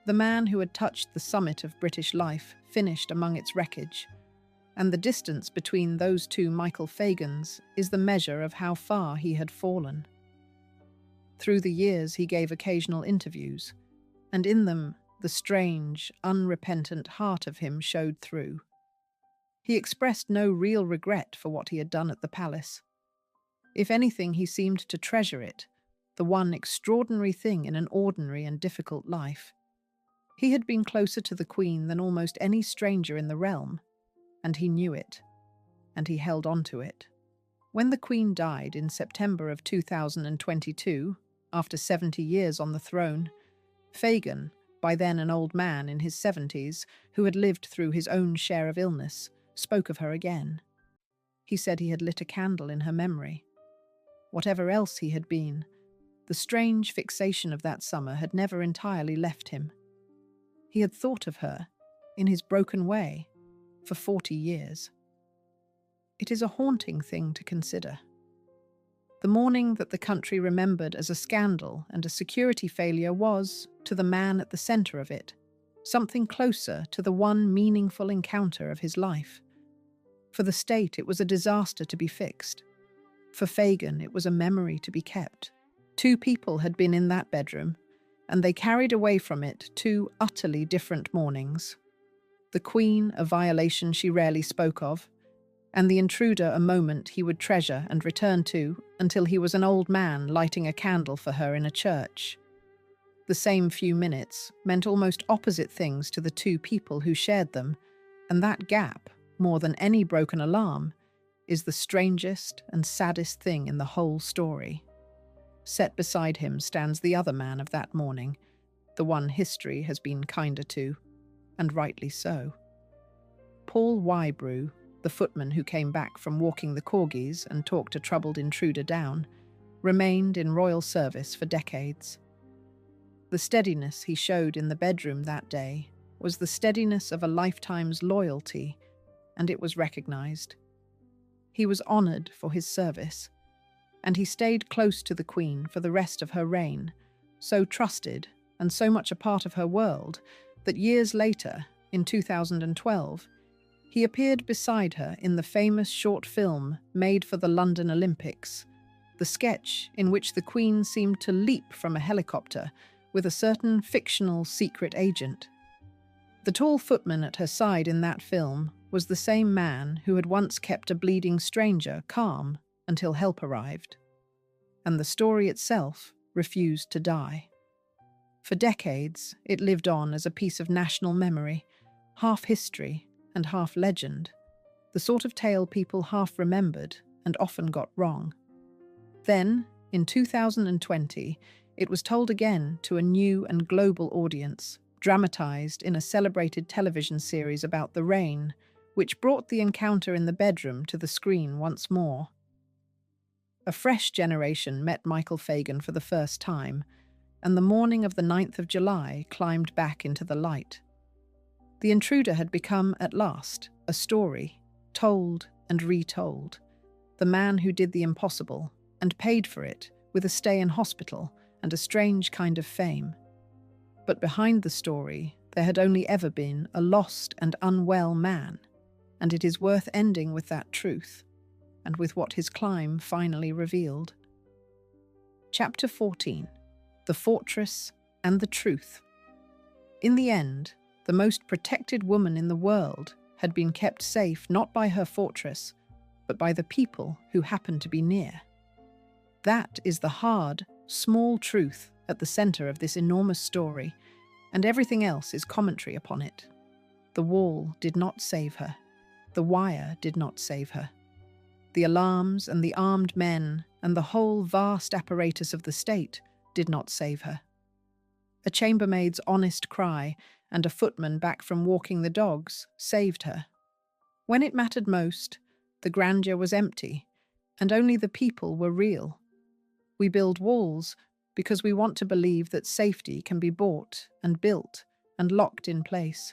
Speaker 1: The man who had touched the summit of British life finished among its wreckage, and the distance between those two Michael Fagans is the measure of how far he had fallen. Through the years he gave occasional interviews, and in them the strange, unrepentant heart of him showed through. He expressed no real regret for what he had done at the palace. If anything, he seemed to treasure it, the one extraordinary thing in an ordinary and difficult life. He had been closer to the Queen than almost any stranger in the realm, and he knew it, and he held on to it. When the Queen died in September of 2022, after 70 years on the throne, Fagan, by then an old man in his 70s, who had lived through his own share of illness, spoke of her again. He said he had lit a candle in her memory. Whatever else he had been, the strange fixation of that summer had never entirely left him. He had thought of her, in his broken way, for 40 years. It is a haunting thing to consider. The morning that the country remembered as a scandal and a security failure was, to the man at the centre of it, something closer to the one meaningful encounter of his life. For the state, it was a disaster to be fixed. For Fagan, it was a memory to be kept. 2 people had been in that bedroom, and they carried away from it 2 utterly different mornings. The Queen, a violation she rarely spoke of, and the intruder, a moment he would treasure and return to until he was an old man lighting a candle for her in a church. The same few minutes meant almost opposite things to the 2 people who shared them, and that gap, more than any broken alarm, is the strangest and saddest thing in the whole story. Set beside him stands the other man of that morning, the one history has been kinder to, and rightly so. Paul Wybrew, the footman who came back from walking the corgis and talked a troubled intruder down, remained in royal service for decades. The steadiness he showed in the bedroom that day was the steadiness of a lifetime's loyalty, and it was recognized. He was honored for his service, and he stayed close to the Queen for the rest of her reign, so trusted and so much a part of her world that years later, in 2012, he appeared beside her in the famous short film made for the London Olympics, the sketch in which the Queen seemed to leap from a helicopter with a certain fictional secret agent. The tall footman at her side in that film was the same man who had once kept a bleeding stranger calm until help arrived. And the story itself refused to die. For decades, it lived on as a piece of national memory, half history and half legend, the sort of tale people half remembered and often got wrong. Then, in 2020, it was told again to a new and global audience, dramatized in a celebrated television series about the reign, which brought the encounter in the bedroom to the screen once more. A fresh generation met Michael Fagan for the first time, and the morning of the 9th of July climbed back into the light. The intruder had become, at last, a story, told and retold. The man who did the impossible, and paid for it with a stay in hospital and a strange kind of fame. But behind the story, there had only ever been a lost and unwell man, and it is worth ending with that truth, and with what his climb finally revealed. Chapter 14. The Fortress and the Truth. In the end, the most protected woman in the world had been kept safe not by her fortress, but by the people who happened to be near. That is the hard, small truth at the center of this enormous story, and everything else is commentary upon it. The wall did not save her. The wire did not save her. The alarms and the armed men and the whole vast apparatus of the state did not save her. A chambermaid's honest cry and a footman back from walking the dogs saved her. When it mattered most, the grandeur was empty, and only the people were real. We build walls because we want to believe that safety can be bought and built and locked in place.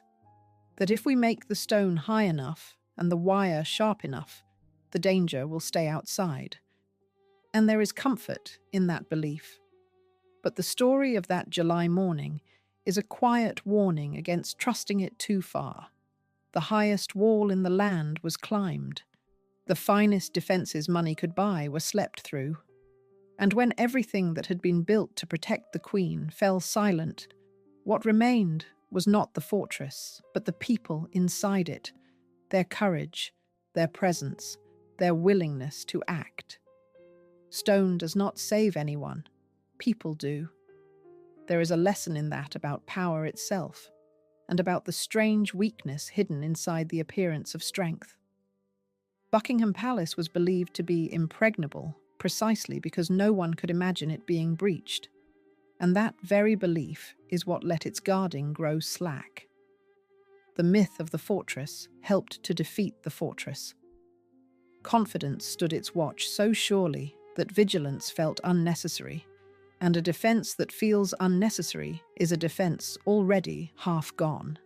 Speaker 1: That if we make the stone high enough and the wire sharp enough, the danger will stay outside. And there is comfort in that belief. But the story of that July morning is a quiet warning against trusting it too far. The highest wall in the land was climbed. The finest defences money could buy were slept through. And when everything that had been built to protect the Queen fell silent, what remained was not the fortress, but the people inside it, their courage, their presence, their willingness to act. Stone does not save anyone. People do. There is a lesson in that about power itself, and about the strange weakness hidden inside the appearance of strength. Buckingham Palace was believed to be impregnable precisely because no one could imagine it being breached, and that very belief is what let its guarding grow slack. The myth of the fortress helped to defeat the fortress. Confidence stood its watch so surely that vigilance felt unnecessary, and a defense that feels unnecessary is a defense already half gone.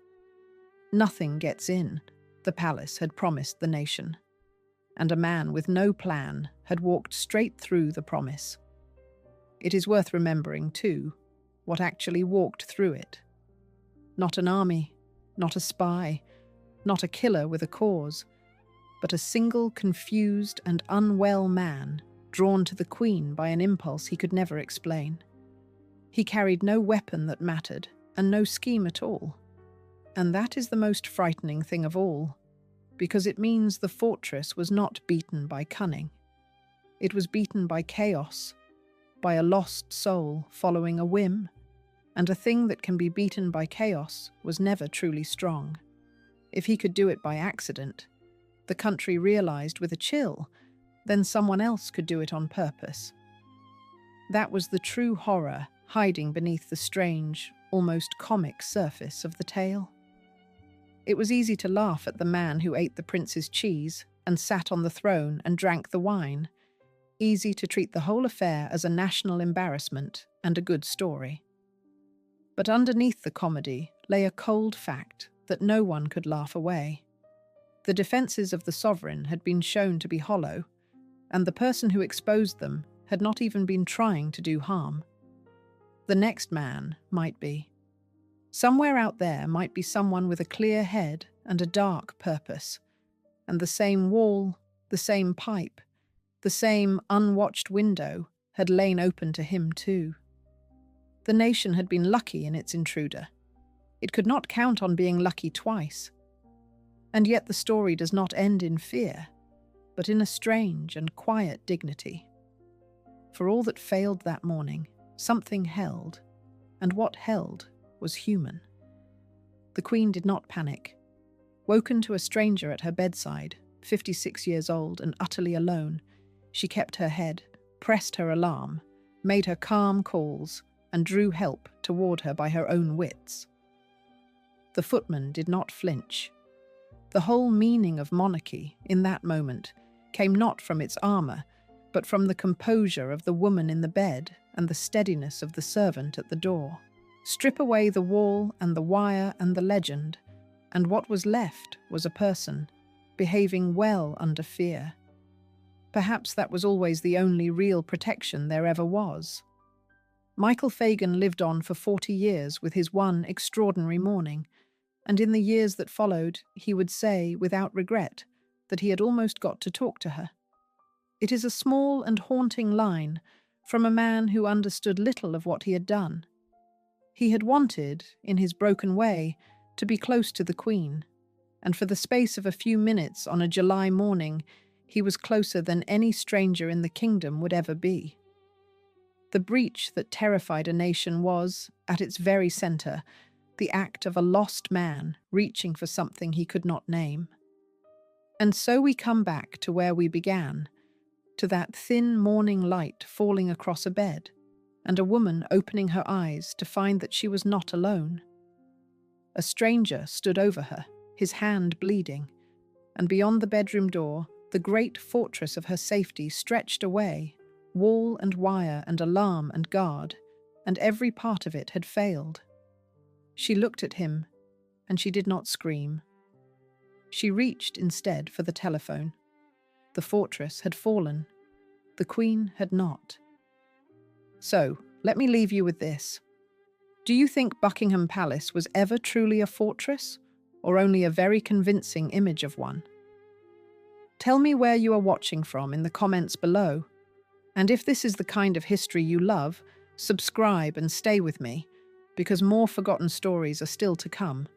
Speaker 1: Nothing gets in, the palace had promised the nation, and a man with no plan had walked straight through the promise. It is worth remembering, too, what actually walked through it. Not an army, not a spy, not a killer with a cause, but a single confused and unwell man drawn to the Queen by an impulse he could never explain. He carried no weapon that mattered, and no scheme at all. And that is the most frightening thing of all, because it means the fortress was not beaten by cunning. It was beaten by chaos, by a lost soul following a whim, and a thing that can be beaten by chaos was never truly strong. If he could do it by accident, the country realized with a chill, then someone else could do it on purpose. That was the true horror hiding beneath the strange, almost comic surface of the tale. It was easy to laugh at the man who ate the prince's cheese and sat on the throne and drank the wine. Easy to treat the whole affair as a national embarrassment and a good story. But underneath the comedy lay a cold fact that no one could laugh away. The defences of the sovereign had been shown to be hollow, and the person who exposed them had not even been trying to do harm. The next man might be. Somewhere out there might be someone with a clear head and a dark purpose, and the same wall, the same pipe, the same unwatched window had lain open to him too. The nation had been lucky in its intruder. It could not count on being lucky twice. And yet the story does not end in fear, but in a strange and quiet dignity. For all that failed that morning, something held, and what held was human. The Queen did not panic. Woken to a stranger at her bedside, 56 years old and utterly alone, she kept her head, pressed her alarm, made her calm calls, and drew help toward her by her own wits. The footman did not flinch. The whole meaning of monarchy, in that moment, came not from its armour, but from the composure of the woman in the bed and the steadiness of the servant at the door. Strip away the wall and the wire and the legend, and what was left was a person, behaving well under fear. Perhaps that was always the only real protection there ever was. Michael Fagan lived on for 40 years with his one extraordinary morning, and in the years that followed, he would say, without regret, that he had almost got to talk to her. It is a small and haunting line from a man who understood little of what he had done. He had wanted, in his broken way, to be close to the Queen, and for the space of a few minutes on a July morning, he was closer than any stranger in the kingdom would ever be. The breach that terrified a nation was, at its very centre, the act of a lost man reaching for something he could not name. And so we come back to where we began, to that thin morning light falling across a bed, and a woman opening her eyes to find that she was not alone. A stranger stood over her, his hand bleeding, and beyond the bedroom door, the great fortress of her safety stretched away, wall and wire and alarm and guard, and every part of it had failed. She looked at him, and she did not scream. She reached instead for the telephone. The fortress had fallen. The Queen had not. So, let me leave you with this. Do you think Buckingham Palace was ever truly a fortress, or only a very convincing image of one? Tell me where you are watching from in the comments below. And if this is the kind of history you love, subscribe and stay with me, because more forgotten stories are still to come.